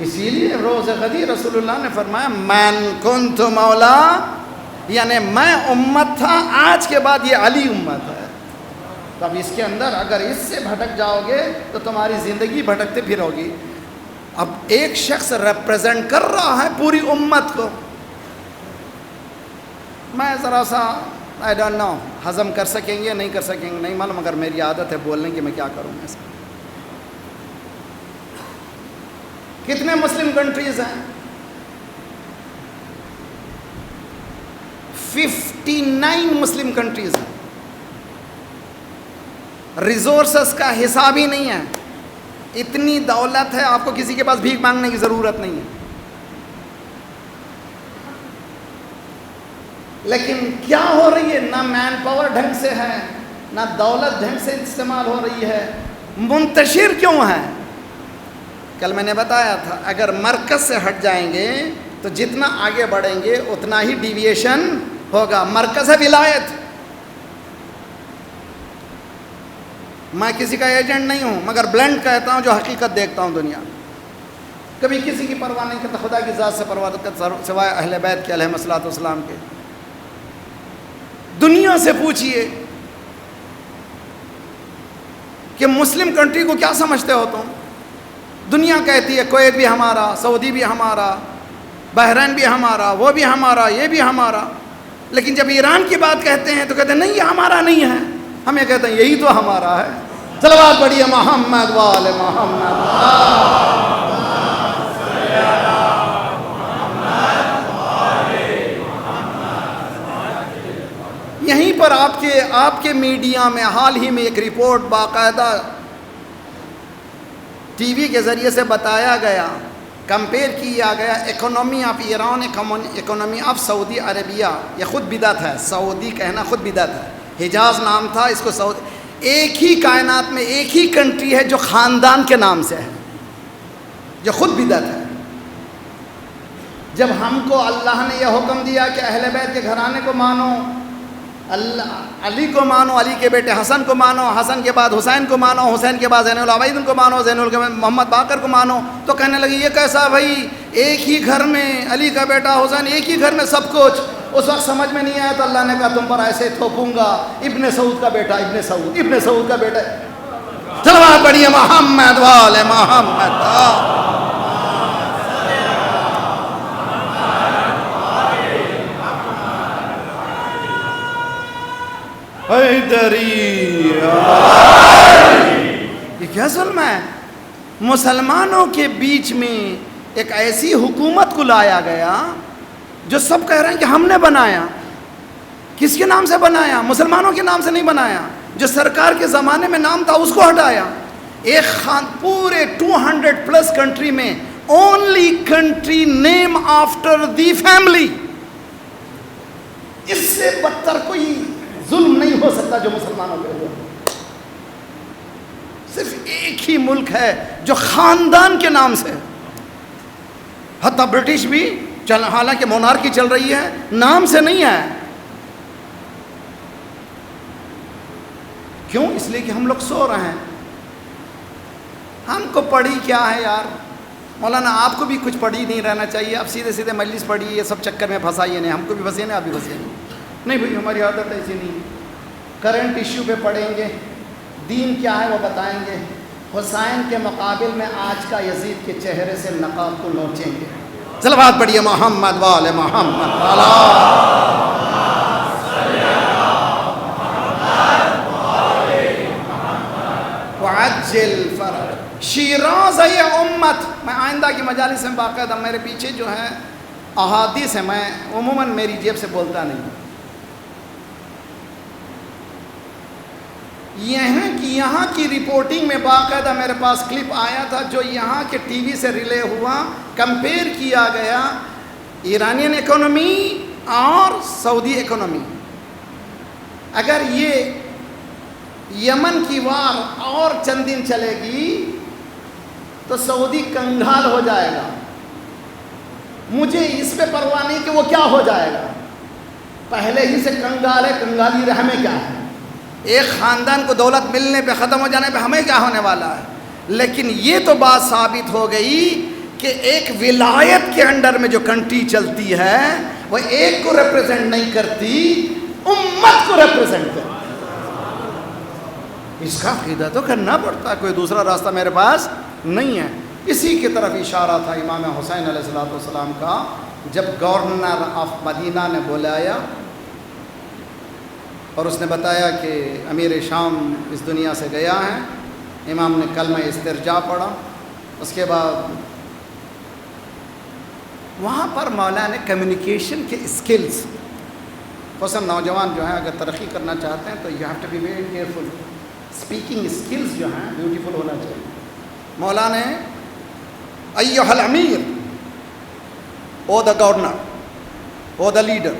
[SPEAKER 1] اسی لیے روز غدیر رسول اللہ نے فرمایا من کنت مولا، یعنی میں امت تھا، آج کے بعد یہ علی امت ہے. تو اب اس کے اندر اگر اس سے بھٹک جاؤ گے تو تمہاری زندگی بھٹکتے پھرو گی. اب ایک شخص ریپریزنٹ کر رہا ہے پوری امت کو. میں ذرا سا آئی ڈونٹ نو ہضم کر سکیں گے نہیں کر سکیں گے نہیں معلوم، مگر میری عادت ہے بولنے کی، میں کیا کروں گا. کتنے مسلم کنٹریز ہیں؟ 59 مسلم کنٹریز ہیں. ریسورسز کا حساب ہی نہیں ہے. اتنی دولت ہے، آپ کو کسی کے پاس بھیک مانگنے کی ضرورت نہیں ہے. لیکن کیا ہو رہی ہے؟ نہ مین پاور ڈھنگ سے ہے، نہ دولت ڈھنگ سے استعمال ہو رہی ہے. منتشر کیوں ہے؟ کل میں نے بتایا تھا اگر مرکز سے ہٹ جائیں گے تو جتنا آگے بڑھیں گے اتنا ہی ڈیویشن ہوگا. مرکز ہے ولایت. میں کسی کا ایجنٹ نہیں ہوں، مگر بلنڈ کہتا ہوں جو حقیقت دیکھتا ہوں دنیا. کبھی کسی کی پرواہ نہیں کرتا، خدا کی ذات سے پرواہ کرتا سوائے اہل بیت کے علیہم الصلوۃ والسلام کے. دنیا سے پوچھئے کہ مسلم کنٹری کو کیا سمجھتے ہو تم؟ دنیا کہتی ہے کویت بھی ہمارا، سعودی بھی ہمارا، بحرین بھی ہمارا، وہ بھی ہمارا، یہ بھی ہمارا. لیکن جب ایران کی بات کہتے ہیں تو کہتے ہیں نہیں یہ ہمارا نہیں ہے. ہم یہ کہتے ہیں یہی تو ہمارا ہے. صلوات پڑھیے محمد وآل محمد. یہیں پر آپ کے میڈیا میں حال ہی میں ایک رپورٹ باقاعدہ ٹی وی کے ذریعے سے بتایا گیا، کمپیئر کیا گیا economy of Iran, economy of Saudi Arabia. یہ خود بدعت ہے، سعودی کہنا خود بدعت ہے. حجاز نام تھا، اس کو سعودی. ایک ہی کائنات میں ایک ہی کنٹری ہے جو خاندان کے نام سے ہے، جو خود بدعت ہے. جب ہم کو اللہ نے یہ حکم دیا کہ اہل بیت کے گھرانے کو مانو، علی کو مانو، علی کے بیٹے حسن کو مانو، حسن کے بعد حسین کو مانو، حسین کے بعد زین العابدین کو مانو، زین العابدین محمد باقر کو مانو، تو کہنے لگے یہ کیسا بھائی، ایک ہی گھر میں علی کا بیٹا حسین، ایک ہی گھر میں سب کچھ. اس وقت سمجھ میں نہیں آیا تو اللہ نے کہا تم پر ایسے تھوپوں گا. ابن سعود کا بیٹا، ابن سعود کا بیٹا. صلوات پڑھیے محمد وآل محمد. یہ کیا ظلم ہے؟ مسلمانوں کے بیچ میں ایک ایسی حکومت کو لایا گیا جو سب کہہ رہے ہیں کہ ہم نے بنایا. کس کے نام سے بنایا؟ مسلمانوں کے نام سے نہیں بنایا. جو سرکار کے زمانے میں نام تھا اس کو ہٹایا. ایک پورے 200+ کنٹری میں only country name after the family. اس سے بدتر کوئی ظلم نہیں ہو سکتا جو مسلمانوں پہ ہوا. صرف ایک ہی ملک ہے جو خاندان کے نام سے، حتیٰ برٹش بھی حالانکہ مونارکی چل رہی ہے، نام سے نہیں ہے. کیوں؟ اس لیے کہ ہم لوگ سو رہے ہیں. ہم کو پڑھی کیا ہے یار؟ مولانا آپ کو بھی کچھ پڑھی نہیں رہنا چاہیے. آپ سیدھے سیدھے مجلس پڑھی، یہ سب چکر میں پھنسائیے نہیں. ہم کو بھی پھنسے نہیں، آپ بھی پھنسے نہیں بھائی. ہماری عادت ایسی نہیں. کرنٹ ایشو پہ پڑھیں گے، دین کیا ہے وہ بتائیں گے. حسین کے مقابل میں آج کا یزید کے چہرے سے نقاب کو نوچیں گے. صلوات پڑھیے محمد وآل محمد. وعجل فرج شیراز یہ امت. میں آئندہ کی مجالس میں باقاعدہ میرے پیچھے جو ہے احادیث ہیں، میں عموماً میری جیب سے بولتا نہیں. یہاں کی رپورٹنگ میں باقاعدہ میرے پاس کلپ آیا تھا جو یہاں کے ٹی وی سے ریلے ہوا، کمپیئر کیا گیا ایرانین اکانومی اور سعودی اکانومی. اگر یہ یمن کی وار اور چند دن چلے گی تو سعودی کنگال ہو جائے گا. مجھے اس پہ پرواہ نہیں کہ وہ کیا ہو جائے گا، پہلے ہی سے کنگال ہے. کنگالی رہ ہمیں کیا ہے؟ ایک خاندان کو دولت ملنے پہ، ختم ہو جانے پہ ہمیں کیا ہونے والا ہے؟ لیکن یہ تو بات ثابت ہو گئی کہ ایک ولایت کے انڈر میں جو کنٹری چلتی ہے وہ ایک کو ریپرزینٹ نہیں کرتی، امت کو ریپرزینٹ کرتی. اس کا عقیدہ تو کرنا پڑتا ہے، کوئی دوسرا راستہ میرے پاس نہیں ہے. اسی کی طرف اشارہ تھا امام حسین علیہ السلام کا جب گورنر آف مدینہ نے بلایا اور اس نے بتایا کہ امیر شام اس دنیا سے گیا ہے. امام نے کلمہ استرجاع پڑھا. اس کے بعد وہاں پر مولا نے کمیونیکیشن کے اسکلز، خصوصاً نوجوان جو ہیں اگر ترقی کرنا چاہتے ہیں تو you have to be very careful. Speaking skills جو ہیں بیوٹیفل ہونا چاہیے. مولا نے ایھا الامیر or the governor or the leader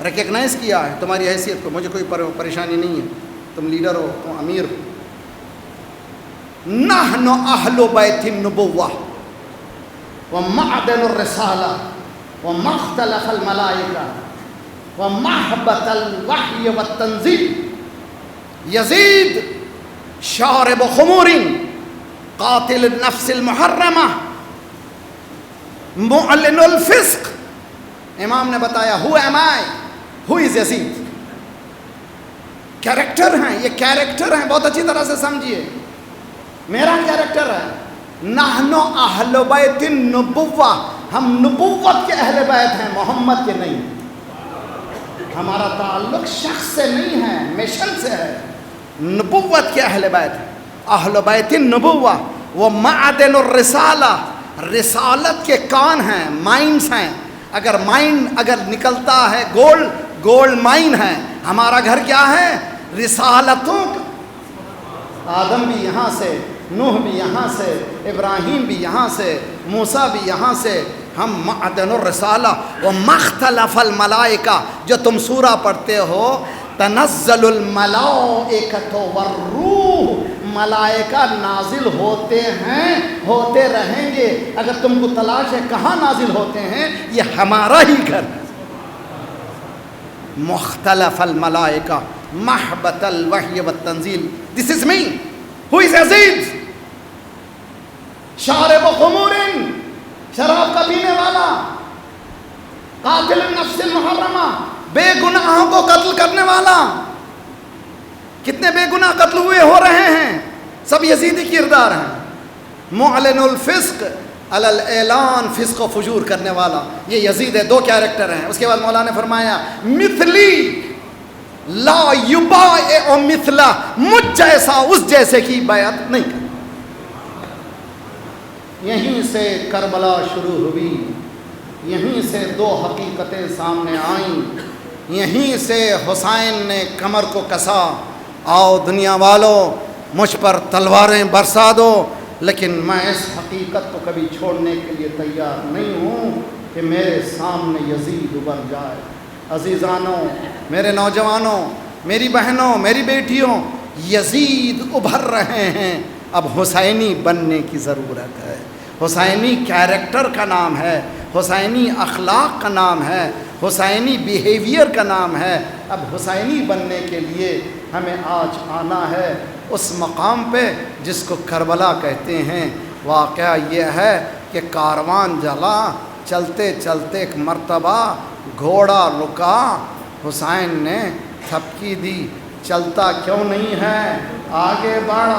[SPEAKER 1] recognise کیا ہے تمہاری حیثیت کو. مجھے کوئی پریشانی نہیں ہے، تم لیڈر ہو، تم امیر ہو. نحن اہل بیت النبوہ ومعدن الرسالہ ومختلف الملائکہ ومحبت الوحی والتنزیل. یزید شارب خمور قاتل النفس المحرمہ معلن الفسق. امام نے بتایا who am I, who is Yazid. Character ہیں، یہ کیریکٹر ہیں، بہت اچھی طرح سے سمجھیے. میرا کیریکٹر ہے نحن اہل بیت النبوہ، ہم نبوت کے اہل بیت ہیں، محمد کے نہیں. ہمارا تعلق شخص سے نہیں ہے، مشن سے ہے. نبوت کے اہل بیت ہیں، اہل بیت النبوہ. وہ معدن الرسالہ، رسالت کے کان ہیں، مائنز ہیں. اگر مائن اگر نکلتا ہے گولڈ مائن ہے. ہمارا گھر کیا ہے؟ رسالتوں کا. آدم بھی یہاں سے، نوح بھی یہاں سے، ابراہیم بھی یہاں سے، موسیٰ بھی یہاں سے. ہم معدن الرسالہ و مختلف الملائکہ. جو تم سورہ پڑھتے ہو تنزل الملائکۃ والروح، ملائکہ نازل ہوتے ہیں، ہوتے رہیں گے. اگر تم کو تلاش ہے کہاں نازل ہوتے ہیں، یہ ہمارا ہی گھر. مختلف الملائکہ محبت الوحی والتنزیل. This is me. Who is Yazid? Sharib خمور، شراب کا پینے والا. قاتل النفس المحرمہ، بے گناہوں کو قتل کرنے والا. کتنے بے گناہ قتل ہوئے ہو رہے ہیں، سب یزیدی کردار ہیں. معلن الفسق، علی الاعلان فسق و فجور کرنے والا، یہ یزید ہے. دو کیریکٹر ہیں. اس کے بعد مولا نے فرمایا مثلی لا یبایع مثلہ، مجھ جیسا اس جیسے کی بیعت نہیں کرتا. یہیں سے کربلا شروع ہوئی، یہیں سے دو حقیقتیں سامنے آئیں. یہیں سے حسین نے کمر کو کسا، آؤ دنیا والوں مجھ پر تلواریں برسا دو، لیکن میں اس حقیقت کو کبھی چھوڑنے کے لیے تیار نہیں ہوں کہ میرے سامنے یزید ابھر جائے۔ عزیزانوں، میرے نوجوانوں، میری بہنوں، میری بیٹیوں، یزید ابھر رہے ہیں، اب حسینی بننے کی ضرورت ہے۔ حسینی کیریکٹر کا نام ہے، حسینی اخلاق کا نام ہے، حسینی بیہیویئر کا نام ہے۔ اب حسینی بننے کے لیے ہمیں آج آنا ہے اس مقام پہ جس کو کربلا کہتے ہیں۔ واقعہ یہ ہے کہ کاروان جلا، چلتے چلتے ایک مرتبہ گھوڑا رکا، حسین نے تھپکی دی، چلتا کیوں نہیں ہے، آگے بڑھ۔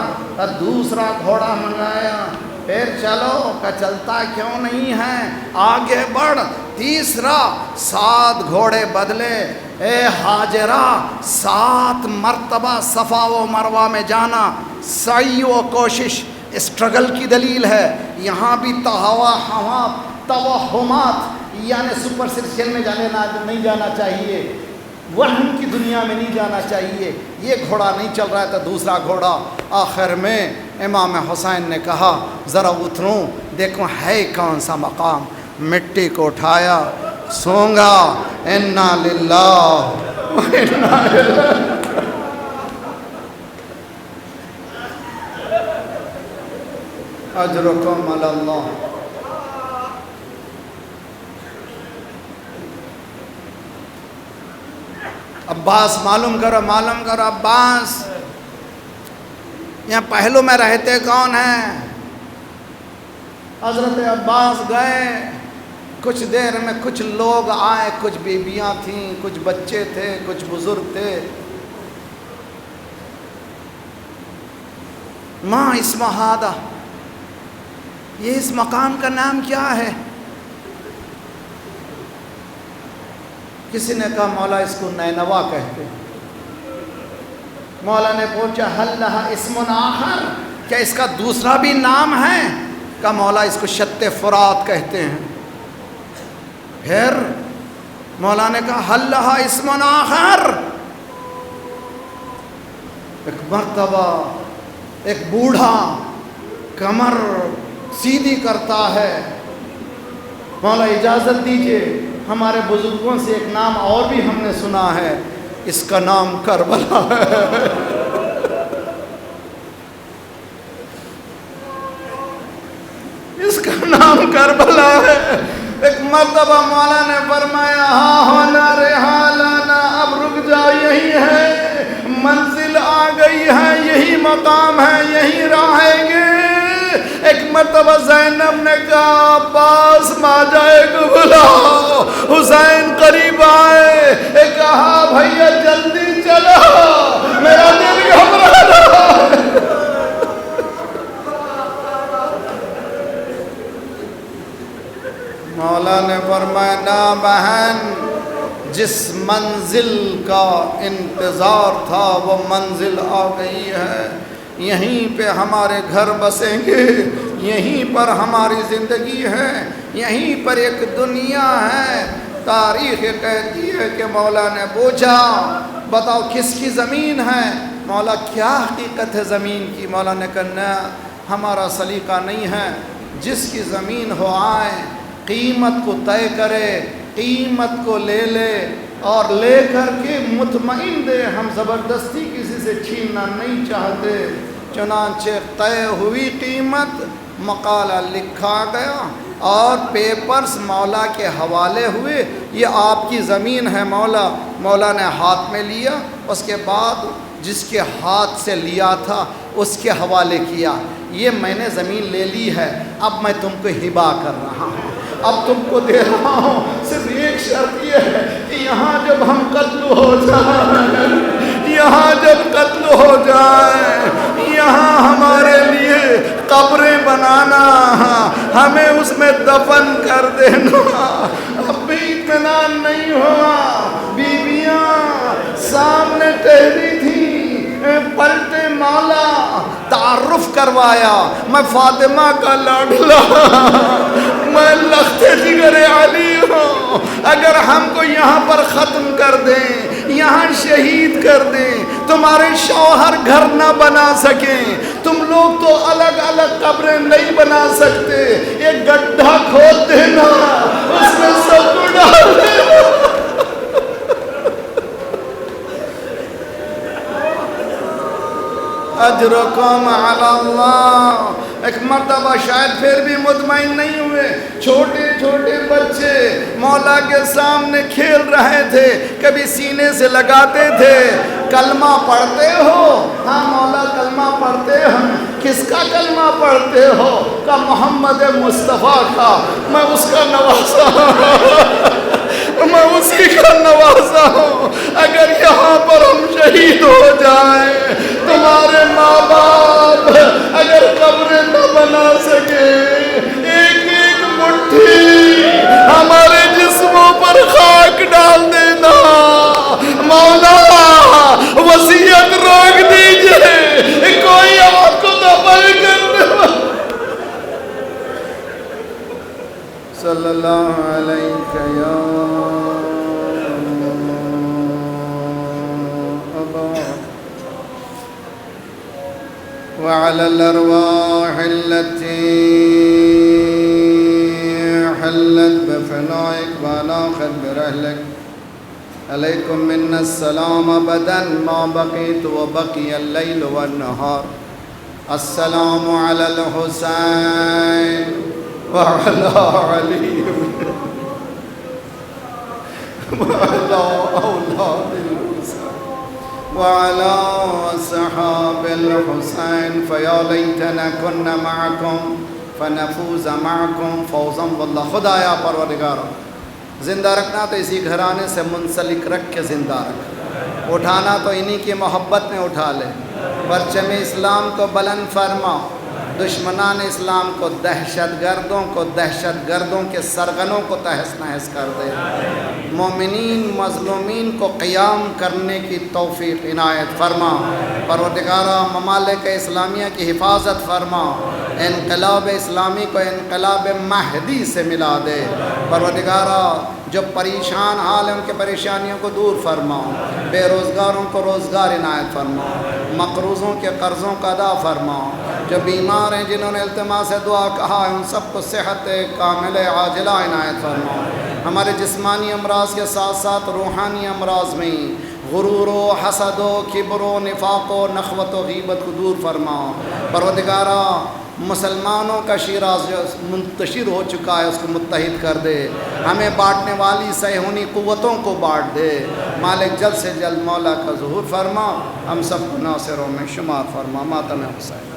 [SPEAKER 1] دوسرا گھوڑا منگایا، پھر چلو، کہ چلتا کیوں نہیں ہے، آگے بڑھ۔ تیسرا، 7 گھوڑے بدلے، اے ہاجرہ 7 مرتبہ صفا و مروہ میں جانا سعی و کوشش اسٹرگل کی دلیل ہے۔ یہاں بھی توہمات یعنی سپرسٹیشن میں نہیں جانا چاہیے، وہم کی دنیا میں نہیں جانا چاہیے۔ یہ گھوڑا نہیں چل رہا تھا، دوسرا گھوڑا۔ آخر میں امام حسین نے کہا ذرا اتروں دیکھو ہے کون سا مقام، مٹی کو اٹھایا، سونگا، انا للہ و انا الیہ۔ اجرکم علی اللہ۔ عباس معلوم کرو عباس یہاں پہلو میں رہتے کون ہیں؟ حضرت عباس گئے، کچھ دیر میں کچھ لوگ آئے، کچھ بیویاں تھیں، کچھ بچے تھے، کچھ بزرگ تھے۔ ماں اسم ہادہ، یہ اس مقام کا نام کیا ہے؟ کسی نے کہا مولا اس کو نینوا کہتے ہیں۔ مولا نے پوچھا حل لہا اسم آخر، کیا اس کا دوسرا بھی نام ہے؟ کہا مولا اس کو شط فرات کہتے ہیں۔ پھر مولا نے کہا حل لہا اسم آخر۔ ایک مرتبہ ایک بوڑھا کمر سیدھی کرتا ہے، مولا اجازت دیجئے، ہمارے بزرگوں سے ایک نام اور بھی ہم نے سنا ہے، اس کا نام کربلا ہے۔ اس کا نام کربلا ہے۔ ایک مرتبہ مولا نے فرمایا ہاں ہونا رحالنا، اب رک جاؤ، یہی ہے منزل، آ گئی ہے، یہی مقام ہے، یہی رہیں گے۔ ایک مرتبہ زینب نے کہا عباس ماجائے کو بلاؤ، حسین قریب آئے۔ کہا بھیا جلدی چلو، میرا دل گھبرا رہا ہے۔ مولا نے فرمایا نا بہن، جس منزل کا انتظار تھا وہ منزل آ گئی ہے، یہیں پہ ہمارے گھر بسیں گے، یہیں پر ہماری زندگی ہے، یہیں پر ایک دنیا ہے۔ تاریخ کہتی ہے کہ مولا نے پوچھا بتاؤ کس کی زمین ہے؟ مولا کیا حقیقت ہے زمین کی؟ مولا نے کہا نہ، ہمارا سلیقہ نہیں ہے، جس کی زمین ہو آئے، قیمت کو طے کرے، قیمت کو لے لے اور لے کر کے مطمئن دے، ہم زبردستی کسی سے چھیننا نہیں چاہتے۔ چنانچہ طے ہوئی قیمت، مقالہ لکھا گیا اور پیپرز مولا کے حوالے ہوئے، یہ آپ کی زمین ہے مولا۔ مولا نے ہاتھ میں لیا، اس کے بعد جس کے ہاتھ سے لیا تھا اس کے حوالے کیا، یہ میں نے زمین لے لی ہے، اب میں تم کو ہبا کر رہا ہوں، اب تم کو دے رہا ہوں، صرف ایک شرط یہ ہے کہ یہاں جب ہم قتل ہو جائیں، یہاں جب قتل ہو جائیں، یہاں ہمارے لیے قبریں بنانا، ہمیں اس میں دفن کر دینا۔ اب بھی اطمینان نہیں ہوا، بیویاں سامنے ٹہری تھی، پلٹے مولا، تعارف کروایا میں فاطمہ کا لاڈلا، میں لخت جگر علی ہوں، اگر ہم کو یہاں پر ختم کر دیں، یہاں شہید کر دیں، تمہارے شوہر گھر نہ بنا سکیں، تم لوگ تو الگ الگ قبریں نہیں بنا سکتے، ایک گڈھا کھود دینا، اس میں سب کو ڈال دینا۔ اجرکم علی اللہ۔ ایک مرتبہ شاید پھر بھی مطمئن نہیں ہوئے، چھوٹے چھوٹے بچے مولا کے سامنے کھیل رہے تھے، کبھی سینے سے لگاتے تھے، کلمہ پڑھتے ہو؟ ہاں مولا کلمہ پڑھتے ہیں۔ کس کا کلمہ پڑھتے ہو؟ کہ محمد مصطفیٰ کا، میں اس کا نواسا ہوں، میں اسی کا نواسا ہوں۔ اگر یہاں پر ہم شہید ہو جائیں، تمہارے ماں باپ اگر قبریں نہ بنا سکے، ایک ایک مٹھی ہمارے جسموں پر خاک ڈال دینا۔ مولا وصیت روک دیجئے، کوئی آپ کو دفن کرنے والا۔ صلی اللہ علیہ یا وعلى الأرواح التي حلت بفنائك وناخذ برحلك عليكم منا السلام أبدا ما بقيت وبقي الليل والنهار. السلام على الحسين وعلى علي وعلى أولاد الحسين وعلى أصحاب الحسين فيا ليتنا كنا معكم فنفوز معكم فوزا والله. خدایا پروردگار زندہ رکھنا تو اسی گھرانے سے منسلک رکھ کے زندہ رکھ، اٹھانا تو انہی کی محبت میں اٹھا لے، پرچم اسلام کو بلند فرما، دشمنان اسلام کو، دہشت گردوں کے سرغنوں کو تہس نہس کر دے، مومنین مظلومین کو قیام کرنے کی توفیق عنایت فرما، پروردگارہ ممالک اسلامیہ کی حفاظت فرما، انقلاب اسلامی کو انقلاب مہدی سے ملا دے، پروردگارہ جو پریشان حال ہیں ان کے پریشانیوں کو دور فرما، بے روزگاروں کو روزگار عنایت فرما، مقروضوں کے قرضوں کا ادا فرما، جو بیمار ہیں جنہوں نے التماس دعا کہا ہے ان سب کو صحت کامل عاجلہ عنایت فرما، ہمارے جسمانی امراض کے ساتھ ساتھ روحانی امراض میں غرور و حسد و کبر و نفاق و نخوت و غیبت کو دور فرما، پروردگارہ مسلمانوں کا شیراز جو منتشر ہو چکا ہے اس کو متحد کر دے، ہمیں بانٹنے والی صہیونی قوتوں کو بانٹ دے، مالک جلد سے جلد مولا کا ظہور فرما، ہم سب کو ناصروں میں شمار فرما، ماتم حسین.